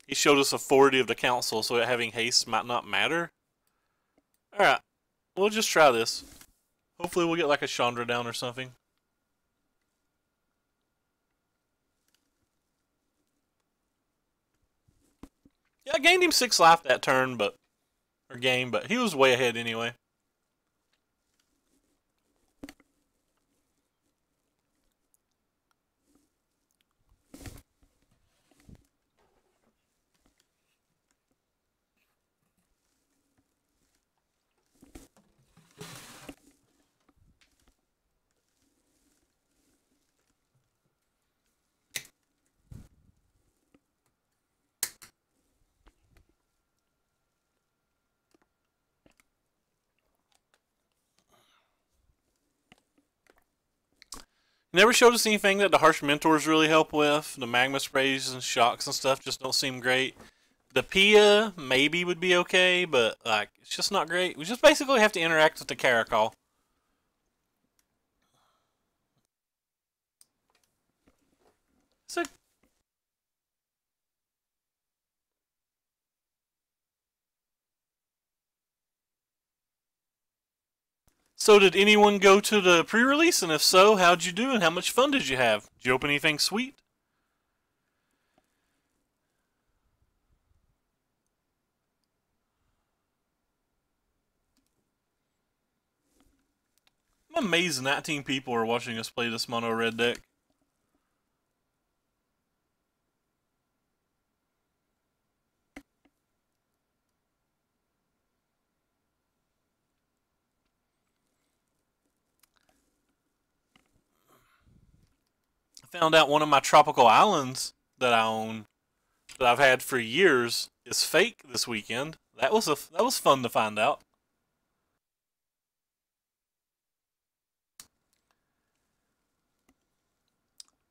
A: he showed us authority of the council, so having haste might not matter. Alright, we'll just try this. Hopefully we'll get like a Chandra down or something. Yeah, I gained him 6 life that turn, but he was way ahead anyway. Never showed us anything that the Harsh Mentors really help with. The Magma Sprays and Shocks and stuff just don't seem great. The Pia maybe would be okay, but like it's just not great. We just basically have to interact with the Caracal. So did anyone go to the pre-release, and if so, how'd you do and how much fun did you have? Did you open anything sweet? I'm amazed 19 people are watching us play this mono red deck. I found out one of my tropical islands that I own, that I've had for years, is fake this weekend. That was fun to find out.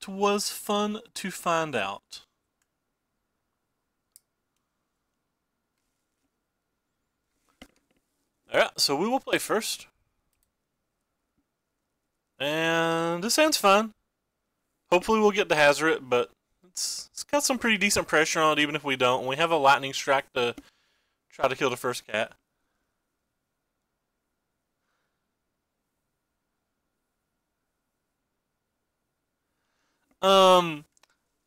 A: It was fun to find out. Alright, so we will play first. And this hand's fine. Hopefully we'll get to Hazoret, but it's got some pretty decent pressure on it even if we don't. We have a lightning strike to try to kill the first cat.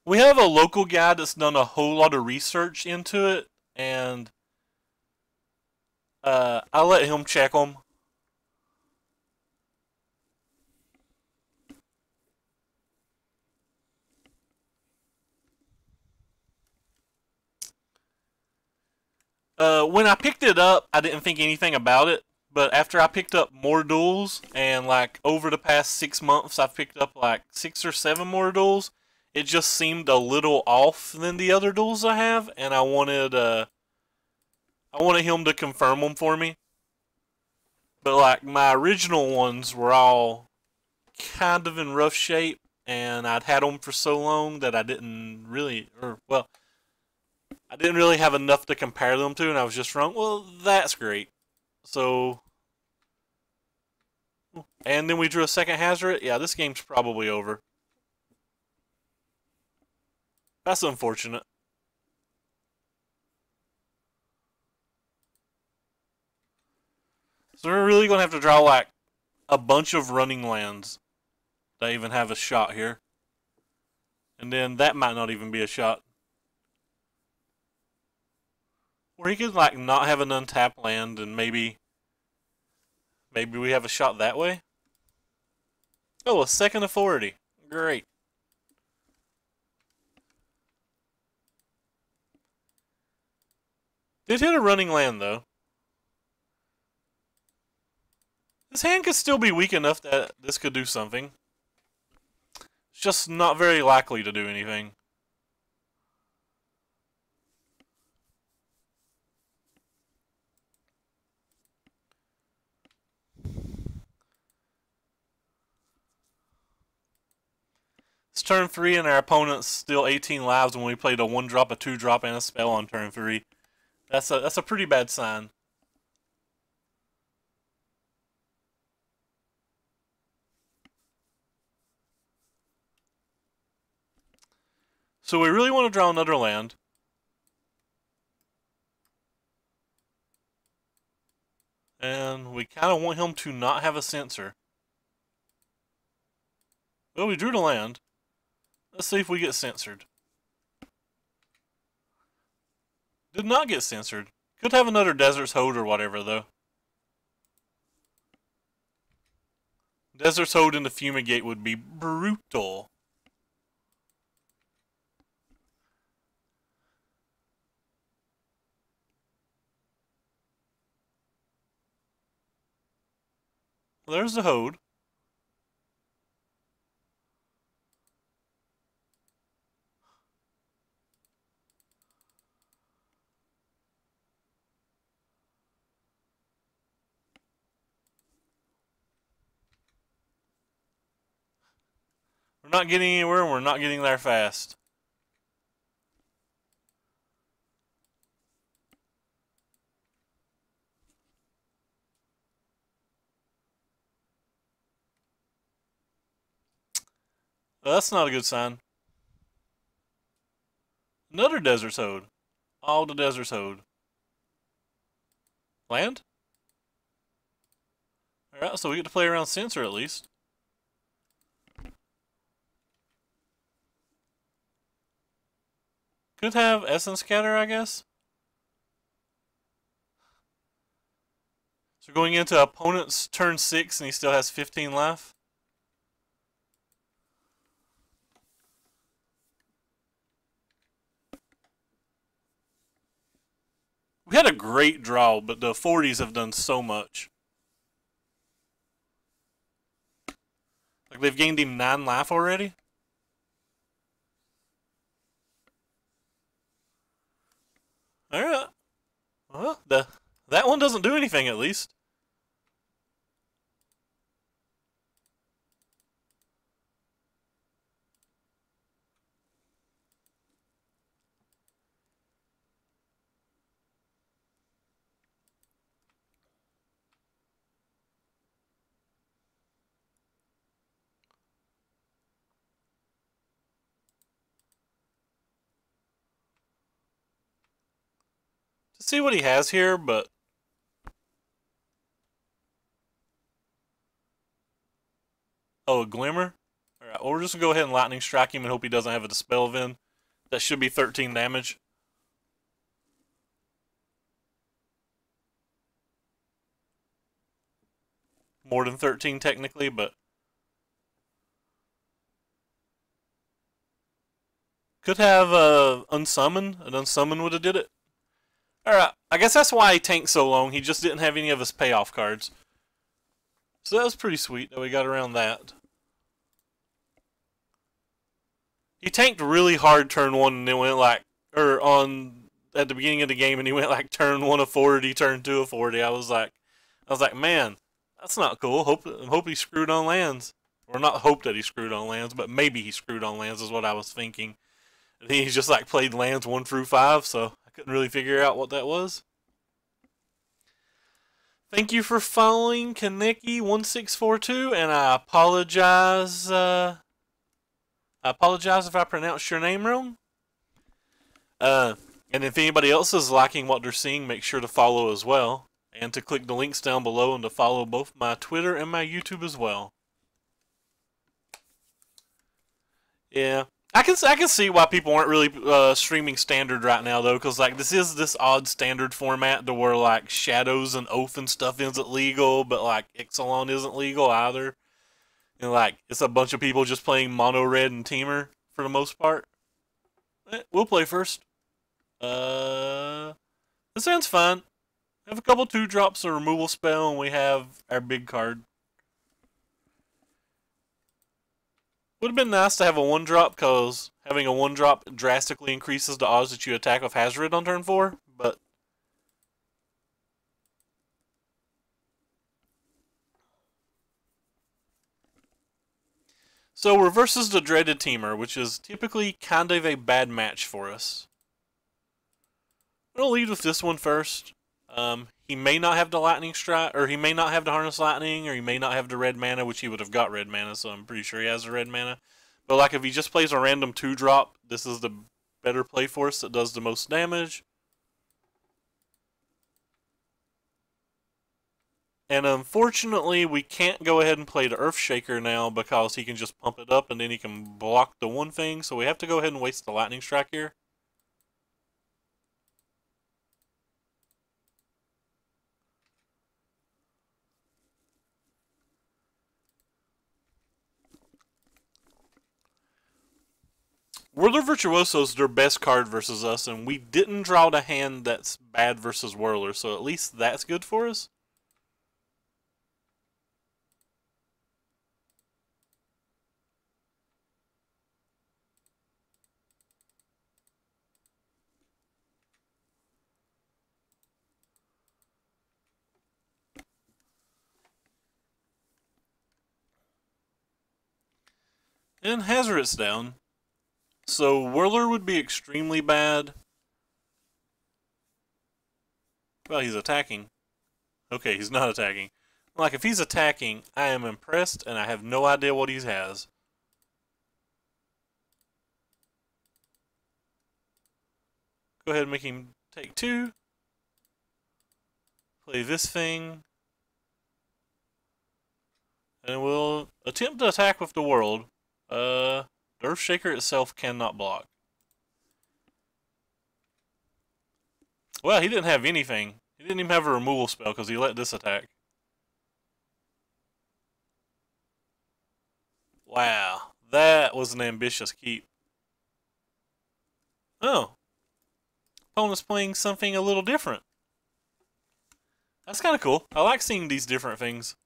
A: We have a local guy that's done a whole lot of research into it, and I'll let him check them. When I picked it up, I didn't think anything about it. But after I picked up more duels, and like over the past 6 months, I've picked up like 6 or 7 more duels, it just seemed a little off than the other duels I have, and I wanted him to confirm them for me. But like my original ones were all kind of in rough shape, and I'd had them for so long that I didn't really, I didn't really have enough to compare them to, and I was just wrong. Well, that's great. So, and then we drew a second hazard. Yeah, this game's probably over. That's unfortunate. So we're really going to have to draw like a bunch of running lands to even have a shot here. And then that might not even be a shot. Or he could like not have an untapped land and maybe we have a shot that way. Oh, a second authority. Great. Did hit a running land though. This hand could still be weak enough that this could do something. It's just not very likely to do anything. It's turn 3 and our opponent's still 18 lives when we played a 1-drop, a 2-drop, and a spell on turn 3. That's a pretty bad sign. So we really want to draw another land. And we kind of want him to not have a censor. Well, we drew the land. Let's see if we get censored. Did not get censored. Could have another Desert's Hold or whatever, though. Desert's Hold into Fumigate would be brutal. There's the Hold. We're not getting anywhere, and we're not getting there fast. Well, that's not a good sign. Another Desert's Hold. All the Desert's Hold. Land? Alright, so we get to play around Censor at least. Could have Essence Scatter, I guess. So going into opponent's turn 6 and he still has 15 life. We had a great draw, but the 40s have done so much. Like they've gained him 9 life already. Alright. Well, that one doesn't do anything at least. To see what he has here, but oh, a Glimmer? Alright, well, we're just going to go ahead and Lightning Strike him and hope he doesn't have a Dispel Vein. That should be 13 damage. More than 13 technically, but could have Unsummon. An Unsummon would have did it. Alright, I guess that's why he tanked so long. He just didn't have any of his payoff cards. So that was pretty sweet that we got around that. He tanked really hard turn 1 and then went like, or on, at the beginning of the game, and he went like turn 1 of 40, turn 2 of 40. I was like, man, that's not cool. Hope he screwed on lands. Or not hope that he screwed on lands, but maybe he screwed on lands is what I was thinking. And he just like played lands 1 through 5, so I couldn't really figure out what that was. Thank you for following Kaneki1642, and I apologize. I apologize if I pronounced your name wrong. And if anybody else is liking what they're seeing, make sure to follow as well, and to click the links down below and to follow both my Twitter and my YouTube as well. Yeah, I can see why people aren't really streaming standard right now though, because like this is this odd standard format to where like Shadows and Oath and stuff isn't legal, but like Ixalan isn't legal either, and like it's a bunch of people just playing Mono Red and Teamer for the most part. We'll play first. This sounds fun. Have a couple 2-drops, a removal spell, and we have our big card. Would have been nice to have a 1-drop, because having a 1-drop drastically increases the odds that you attack with Hazoret on turn 4, but... So, reverses the Dreaded Teamer, which is typically kind of a bad match for us. I'm going to lead with this one first. He may not have the Lightning Strike, or he may not have the Harness Lightning, or he may not have the red mana, which he would have got red mana, so I'm pretty sure he has the red mana. But like if he just plays a random 2-drop, this is the better play for us that does the most damage. And unfortunately, we can't go ahead and play the Earthshaker now because he can just pump it up and then he can block the one thing, so we have to go ahead and waste the Lightning Strike here. Whirler Virtuoso is their best card versus us, and we didn't draw the hand that's bad versus Whirler, so at least that's good for us. And Hazoret's down. So Whirler would be extremely bad. Well, he's attacking. Okay, he's not attacking. Like, if he's attacking, I am impressed, and I have no idea what he has. Go ahead and make him take 2. Play this thing. And we'll attempt to attack with the world. The Earthshaker itself cannot block. Well, he didn't have anything. He didn't even have a removal spell because he let this attack. Wow, that was an ambitious keep. Oh. Opponent's playing something a little different. That's kind of cool. I like seeing these different things.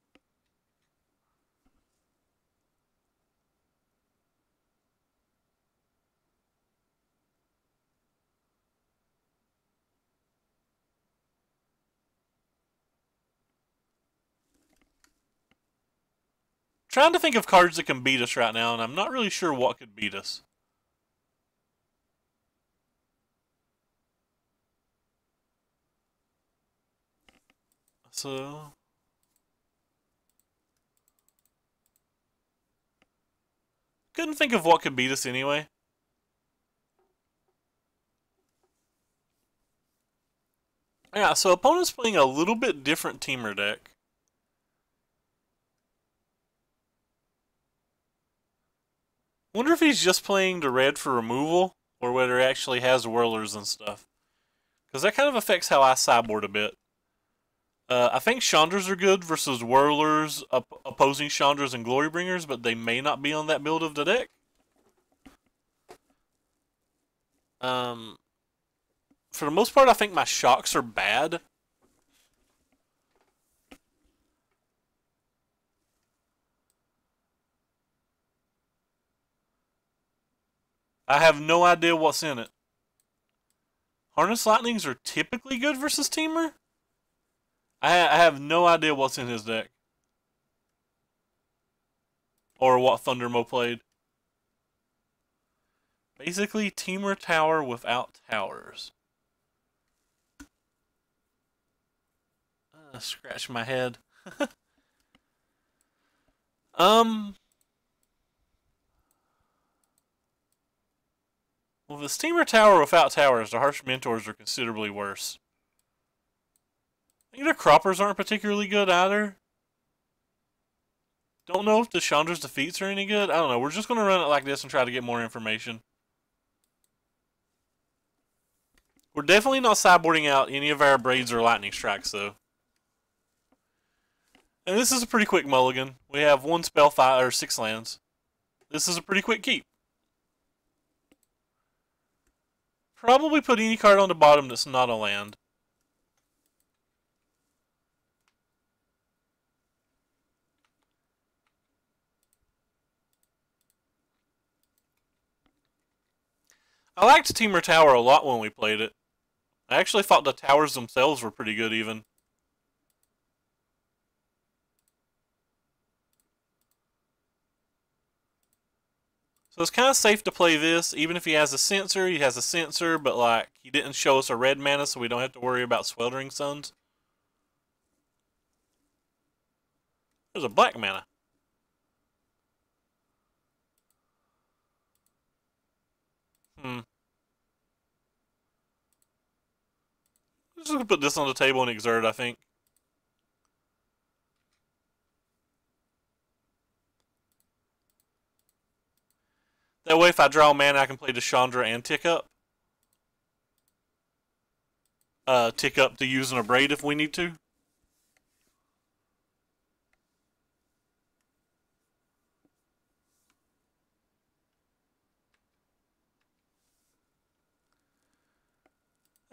A: Trying to think of cards that can beat us right now, and I'm not really sure what could beat us. So... couldn't think of what could beat us anyway. Yeah, so opponent's playing a little bit different teamer deck. Wonder if he's just playing the red for removal, or whether he actually has whirlers and stuff. Because that kind of affects how I sideboard a bit. I think Chandras are good versus whirlers, opposing Chandras and Glorybringers, but they may not be on that build of the deck. For the most part, I think my shocks are bad. I have no idea what's in it. Harness Lightnings are typically good versus Teamer? I have no idea what's in his deck. Or what Thundermo played. Basically, Teamer Tower without towers. Scratch my head. Well, the Steamer Tower without towers, the Harsh Mentors are considerably worse. I think the Croppers aren't particularly good either. Don't know if the Chandra's defeats are any good. I don't know. We're just going to run it like this and try to get more information. We're definitely not sideboarding out any of our Braids or Lightning Strikes, though. And this is a pretty quick mulligan. We have 1 spell, 5 or 6 lands. This is a pretty quick keep. Probably put any card on the bottom that's not a land. I liked Teamer Tower a lot when we played it. I actually thought the towers themselves were pretty good even. So it's kind of safe to play this, even if he has a sensor, but like he didn't show us a red mana, so we don't have to worry about Sweltering Suns. There's a black mana. I'm just gonna put this on the table and exert, I think. That way, if I draw mana, I can play the Chandra and tick up. Tick up to using a Braid if we need to.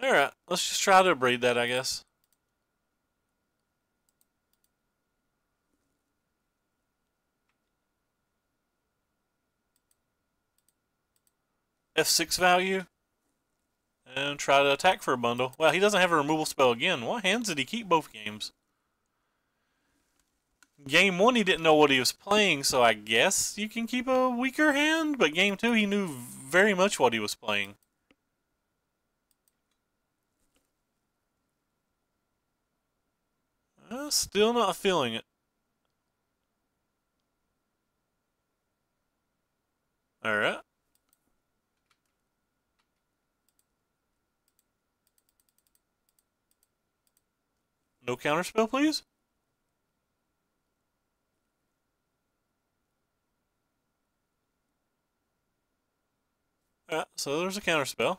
A: Alright, let's just try to Braid that, I guess. F6 value. And try to attack for a bundle. Well, he doesn't have a removal spell again. What hands did he keep both games? Game 1, he didn't know what he was playing, so I guess you can keep a weaker hand. But Game 2, he knew very much what he was playing. Still not feeling it. Alright. No counterspell, please? Alright, so there's a counterspell.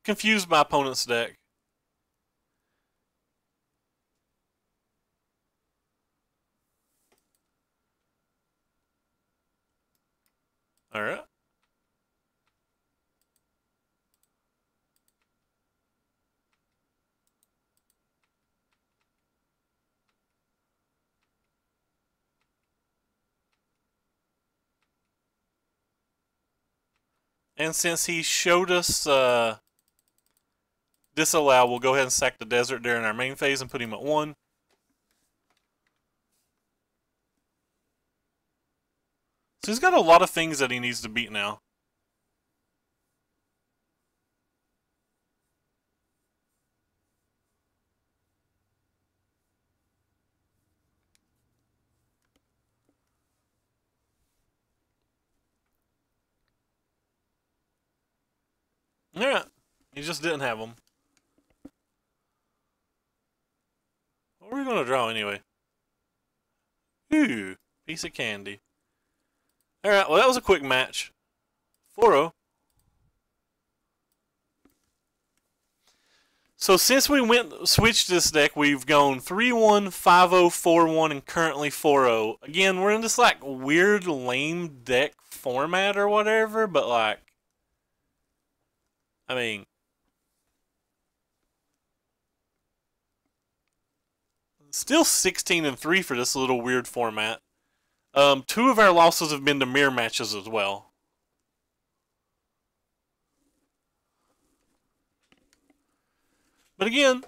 A: Confused my opponent's deck. Alright. And since he showed us disallow, we'll go ahead and sack the desert during our main phase and put him at 1. So he's got a lot of things that he needs to beat now. Yeah, he just didn't have them. What are we going to draw anyway? Ooh, piece of candy. Alright, well that was a quick match. 4-0. So since we switched this deck, we've gone 3-1, 5-0, 4-1, and currently 4-0. Again, we're in this like weird lame deck format or whatever, but like, I mean, Still 16-3 for this little weird format. 2 of our losses have been to mirror matches as well. But again,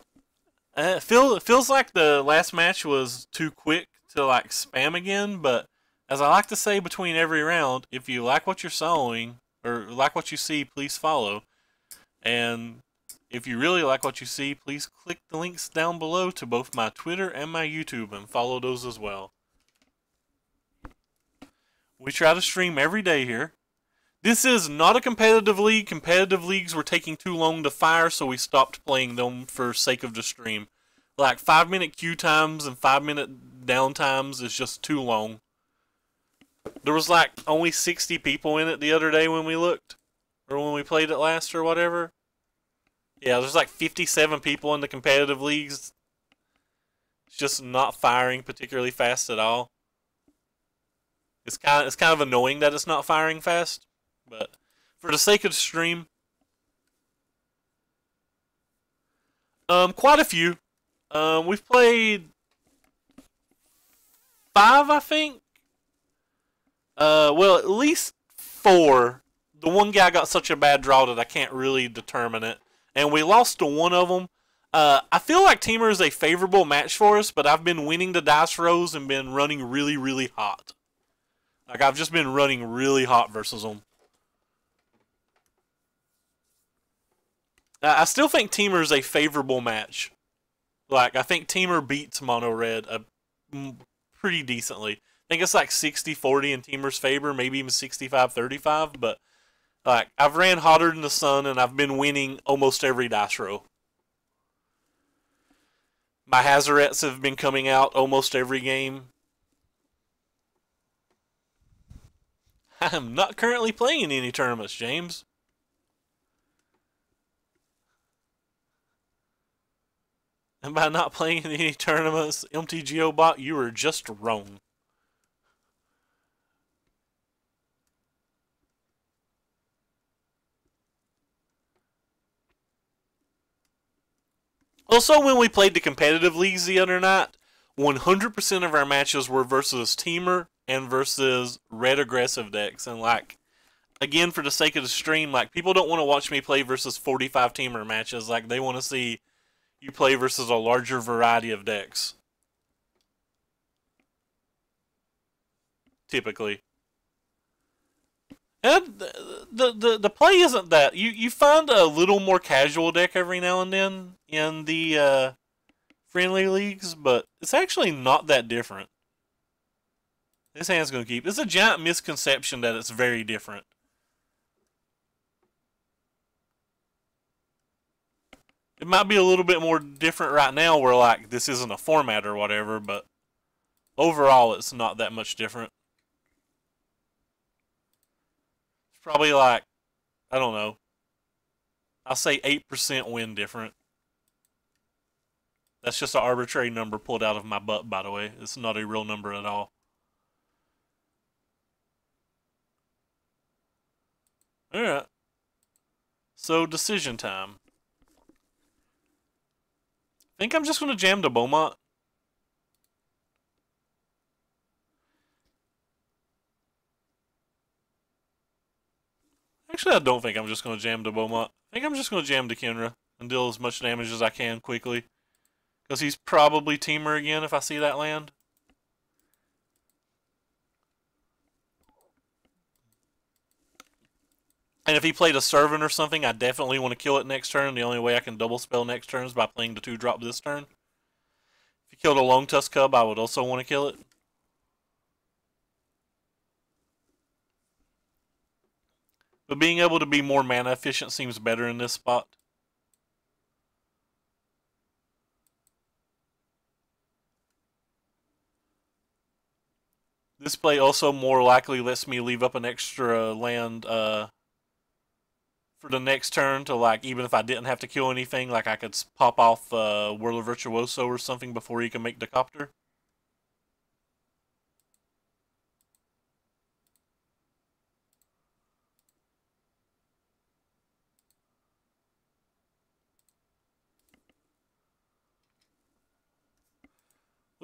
A: it feels like the last match was too quick to like spam again. But as I like to say between every round, if you like what you're soloing or like what you see, please follow. And if you really like what you see, please click the links down below to both my Twitter and my YouTube and follow those as well. We try to stream every day here. This is not a competitive league. Competitive leagues were taking too long to fire, so we stopped playing them for sake of the stream. Like 5-minute queue times and 5-minute down times is just too long. There was like only 60 people in it the other day when we looked. Or when we played it last or whatever. Yeah, there's like 57 people in the competitive leagues. It's just not firing particularly fast at all. It's kind of annoying that it's not firing fast. But for the sake of the stream, quite a few. We've played 5, I think. Well, at least 4. The one guy got such a bad draw that I can't really determine it. And we lost to one of them. I feel like Teamer is a favorable match for us, but I've been winning the dice rolls and been running really, really hot. Like, I've just been running really hot versus them. I still think Teamer is a favorable match. Like, I think Teamer beats Mono Red pretty decently. I think it's like 60-40 in Teamer's favor, maybe even 65-35, but like, I've ran hotter than the sun and I've been winning almost every dice roll. My Hazarets have been coming out almost every game. I am not currently playing any tournaments, James. And by not playing in any tournaments, MTGO bot, you were just wrong. Also, when we played the competitive leagues the other night, 100% of our matches were versus Teamer and versus red aggressive decks. And like, again, for the sake of the stream, like, people don't want to watch me play versus 45 Teamer matches. Like, they want to see you play versus a larger variety of decks. Typically. And the play isn't that. You find a little more casual deck every now and then in the friendly leagues, but it's actually not that different. This hand's going to keep. It's a giant misconception that it's very different. It might be a little bit more different right now where, like, this isn't a format or whatever, but overall it's not that much different. It's probably like, I don't know, I'll say 8% win different. That's just an arbitrary number pulled out of my butt, by the way. It's not a real number at all. Alright. So, decision time. I think I'm just going to jam to Beaumont. Actually, I don't think I'm just going to jam to Beaumont. I think I'm just going to jam to Kenra and deal as much damage as I can quickly. Because he's probably Teamer again if I see that land. And if he played a Servant or something, I definitely want to kill it next turn. The only way I can double spell next turn is by playing the 2-drop this turn. If he killed a Long Tusk Cub, I would also want to kill it. But being able to be more mana efficient seems better in this spot. This play also more likely lets me leave up an extra land for the next turn to, like, even if I didn't have to kill anything, like I could pop off Whirler Virtuoso or something before he can make the Copter.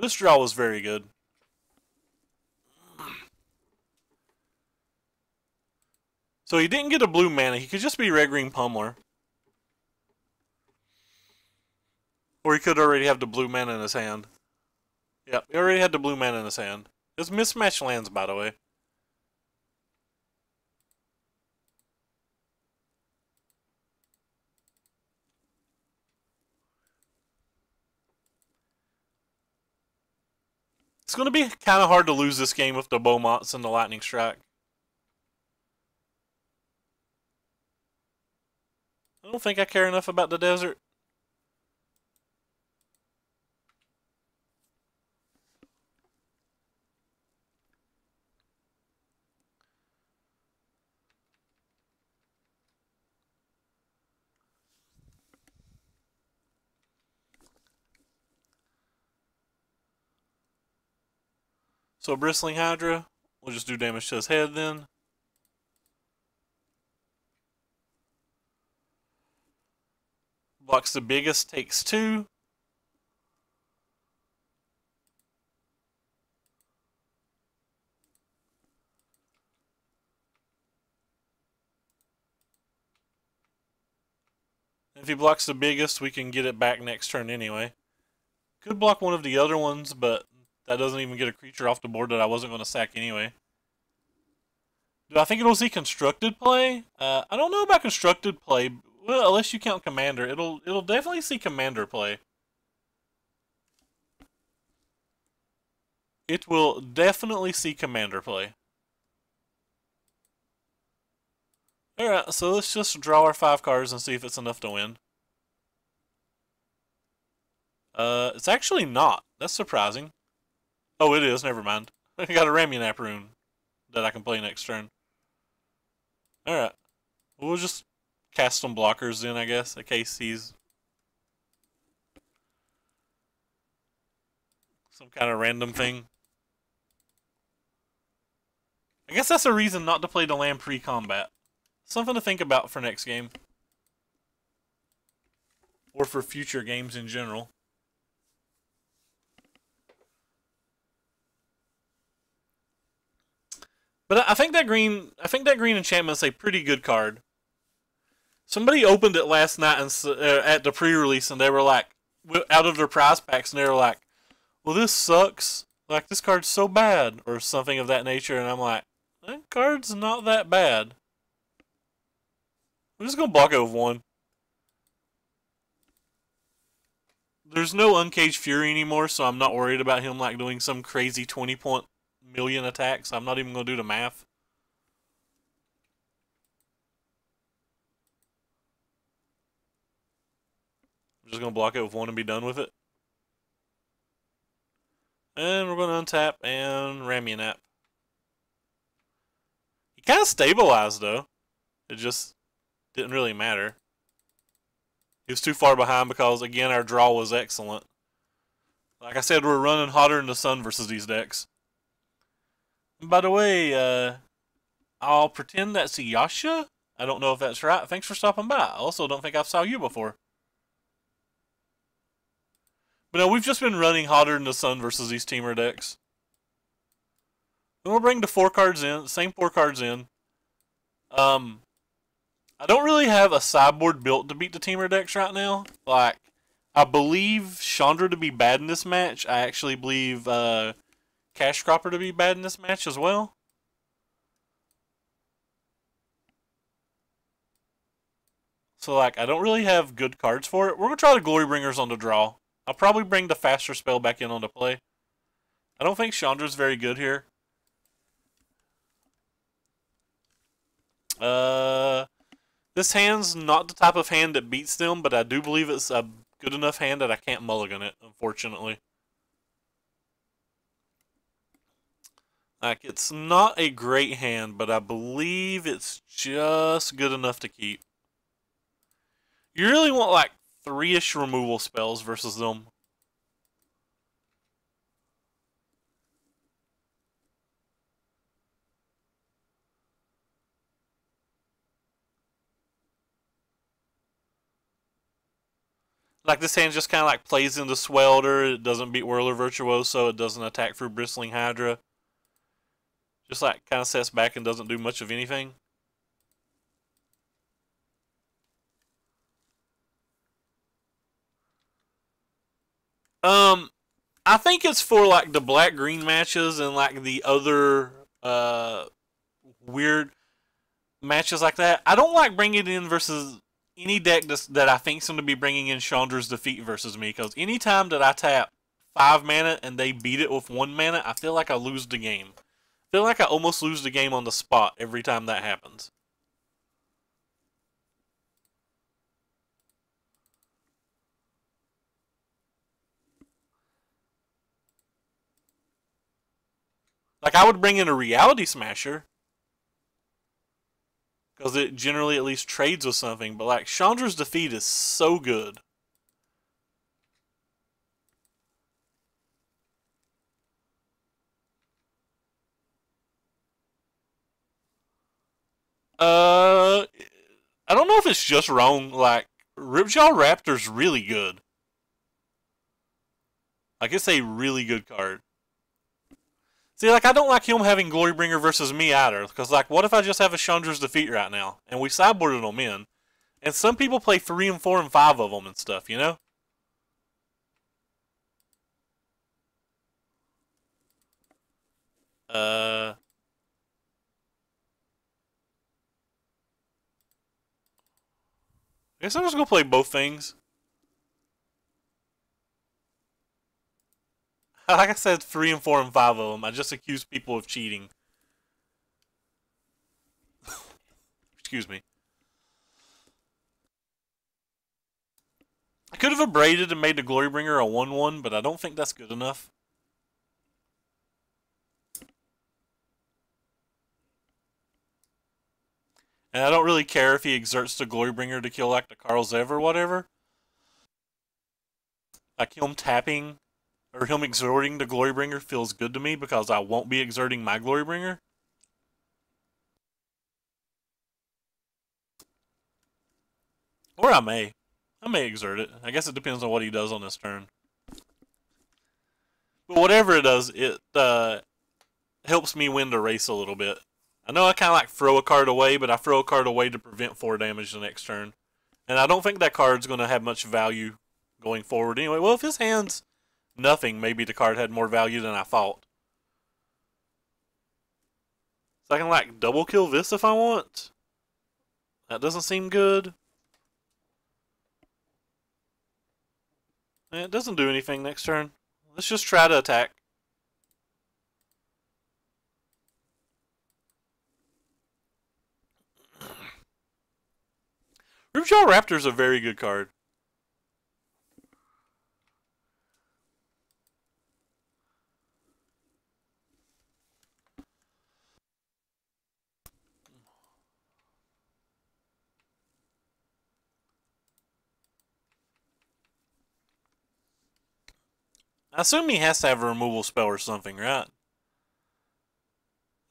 A: This draw was very good. So he didn't get a blue mana. He could just be red green pummeler. Or he could already have the blue mana in his hand. Yep, he already had the blue mana in his hand. It's mismatched lands, by the way. It's going to be kind of hard to lose this game with the Beaumonts and the Lightning Strike. I don't think I care enough about the desert. So Bristling Hydra, we'll just do damage to his head then. Blocks the biggest, takes 2. If he blocks the biggest, we can get it back next turn anyway. Could block one of the other ones, but that doesn't even get a creature off the board that I wasn't going to sack anyway. Do I think it'll see constructed play? I don't know about constructed play. Well, unless you count commander, it'll definitely see commander play. It will definitely see commander play. Alright, so let's just draw our 5 cards and see if it's enough to win. It's actually not. That's surprising. Oh, it is. Never mind. I got a Ramunap rune that I can play next turn. Alright. We'll just cast some blockers in, I guess, in case he's some kind of random thing. I guess that's a reason not to play the land pre-combat. Something to think about for next game. Or for future games in general. But I think that green enchantment's a pretty good card. Somebody opened it last night and, at the pre-release, and they were like, out of their prize packs, and they were like, well, this sucks. Like, this card's so bad, or something of that nature. And I'm like, that card's not that bad. I'm just going to block it with 1. There's no Uncaged Fury anymore, so I'm not worried about him like doing some crazy 20 million attacks. I'm not even going to do the math. I'm just going to block it with 1 and be done with it. And we're going to untap and Ramunap. He kind of stabilized, though. It just didn't really matter. He was too far behind because, again, our draw was excellent. Like I said, we're running hotter in the sun versus these decks. And by the way, I'll pretend that's Yasha. I don't know if that's right. Thanks for stopping by. I also don't think I've saw you before. But no, we've just been running hotter in the sun versus these teamer decks. Then we'll bring the 4 cards in, same 4 cards in. I don't really have a sideboard built to beat the teamer decks right now. Like, I believe Chandra to be bad in this match. I actually believe Cash Cropper to be bad in this match as well. So, like, I don't really have good cards for it. We're going to try the Glory Bringers on the draw. I'll probably bring the faster spell back in on the play. I don't think Chandra's very good here. This hand's not the type of hand that beats them, but I do believe it's a good enough hand that I can't mulligan it, unfortunately. Like, it's not a great hand, but I believe it's just good enough to keep. You really want, like, 3-ish removal spells versus them. Like this hand just kind of like plays into Swelder. It doesn't beat Whirler Virtuoso. It doesn't attack through Bristling Hydra. Just like kind of sets back and doesn't do much of anything. I think it's for like the black green matches and like the other weird matches like that. I don't like bringing it in versus any deck that I think's going to be bringing in Chandra's Defeat versus me, because anytime that I tap 5 mana and they beat it with 1 mana, I feel like I lose the game. I feel like I almost lose the game on the spot every time that happens. Like, I would bring in a Reality Smasher, because it generally at least trades with something, but like, Chandra's Defeat is so good. I don't know if it's just wrong. Like, Ripjaw Raptor's really good. Like, it's a really good card. See, like, I don't like him having Glorybringer versus me either, because, like, what if I just have a Chandra's Defeat right now, and we sideboarded them in, and some people play 3 and 4 and 5 of them and stuff, you know? I guess I'm just gonna play both things. Like I said, 3 and 4 and 5 of them. I just accuse people of cheating. Excuse me. I could have abraded and made the Glorybringer a 1/1, but I don't think that's good enough. And I don't really care if he exerts the Glorybringer to kill like the Karl Zev or whatever. Like him tapping or him exerting the Glorybringer feels good to me because I won't be exerting my Glorybringer. Or I may. I may exert it. I guess it depends on what he does on this turn. But whatever it does, it helps me win the race a little bit. I know I kind of like throw a card away, but I throw a card away to prevent 4 damage the next turn. And I don't think that card's going to have much value going forward anyway. Well, if his hand's nothing, maybe the card had more value than I thought. So I can like double kill this if I want. That doesn't seem good. It doesn't do anything next turn. Let's just try to attack. Ripjaw Raptor's a very good card. I assume he has to have a removal spell or something, right?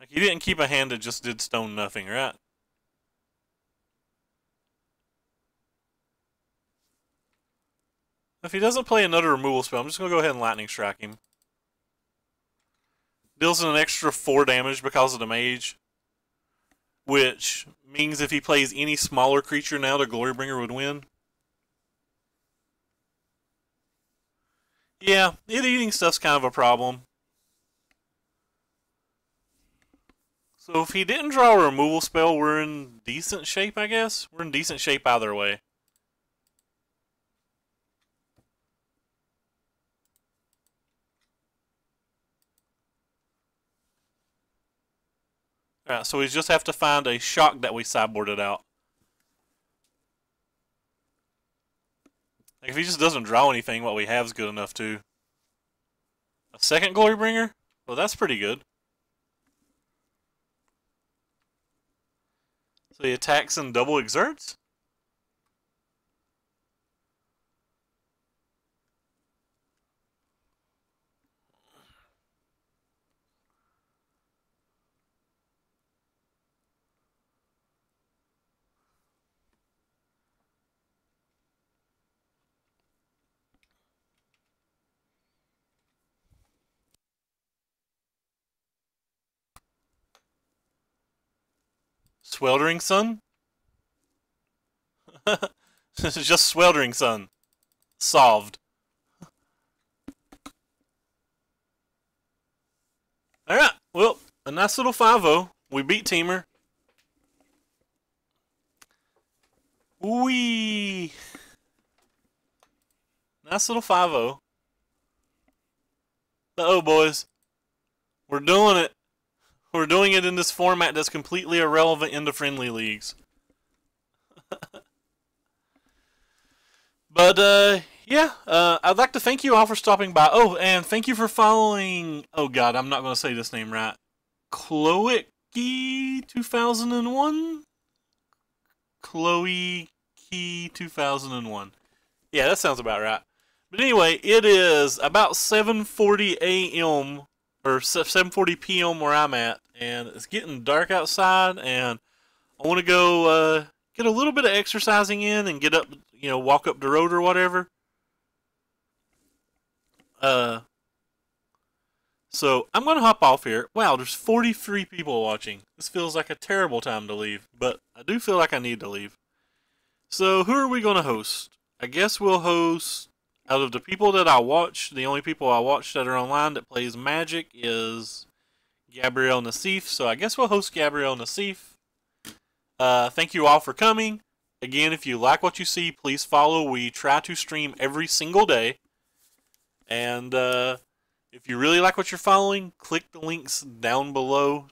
A: Like, he didn't keep a hand that just did stone nothing, right? If he doesn't play another removal spell, I'm just going to go ahead and Lightning Strike him. Deals an extra 4 damage because of the mage. Which means if he plays any smaller creature now, the Glorybringer would win. Yeah, it eating stuff's kind of a problem. So if he didn't draw a removal spell, we're in decent shape, I guess? We're in decent shape either way. Alright, so we just have to find a shock that we sideboarded out. Like if he just doesn't draw anything, what we have is good enough too. A second Glorybringer? Well, that's pretty good. So he attacks and double exerts? Sweltering Sun? This is just Sweltering Sun. Solved. Alright, well, a nice little 5-0. We beat Teamer. Wee. Nice little 5-0. Uh-oh, boys. We're doing it. We're doing it in this format that's completely irrelevant in the friendly leagues. But, yeah, I'd like to thank you all for stopping by. Oh, and thank you for following, oh god, I'm not going to say this name right. Chloe 2001? Chloe Key 2001. Yeah, that sounds about right. But anyway, it is about 7:40 a.m. or 7:40 p.m. where I'm at, and it's getting dark outside, and I want to go get a little bit of exercising in and get up, walk up the road or whatever. So I'm going to hop off here. Wow, there's 43 people watching. This feels like a terrible time to leave, but I do feel like I need to leave. So who are we going to host? I guess we'll host, out of the people that I watch, the only people I watch that are online that plays Magic is Gabrielle Nassif. So I guess we'll host Gabrielle Nassif. Thank you all for coming. Again, if you like what you see, please follow. We try to stream every single day. And if you really like what you're following, click the links down below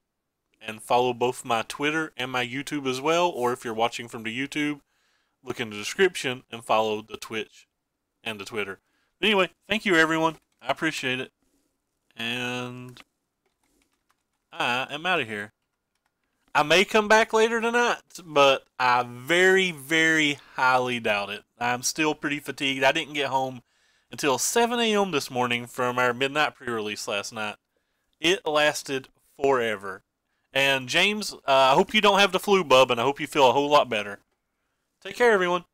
A: and follow both my Twitter and my YouTube as well. Or if you're watching from the YouTube, look in the description and follow the Twitch and the Twitter. But anyway, thank you everyone. I appreciate it. And I am out of here. I may come back later tonight, but I very, very highly doubt it. I'm still pretty fatigued. I didn't get home until 7 a.m. this morning from our midnight pre-release last night. It lasted forever. And James, I hope you don't have the flu, bub, and I hope you feel a whole lot better. Take care, everyone.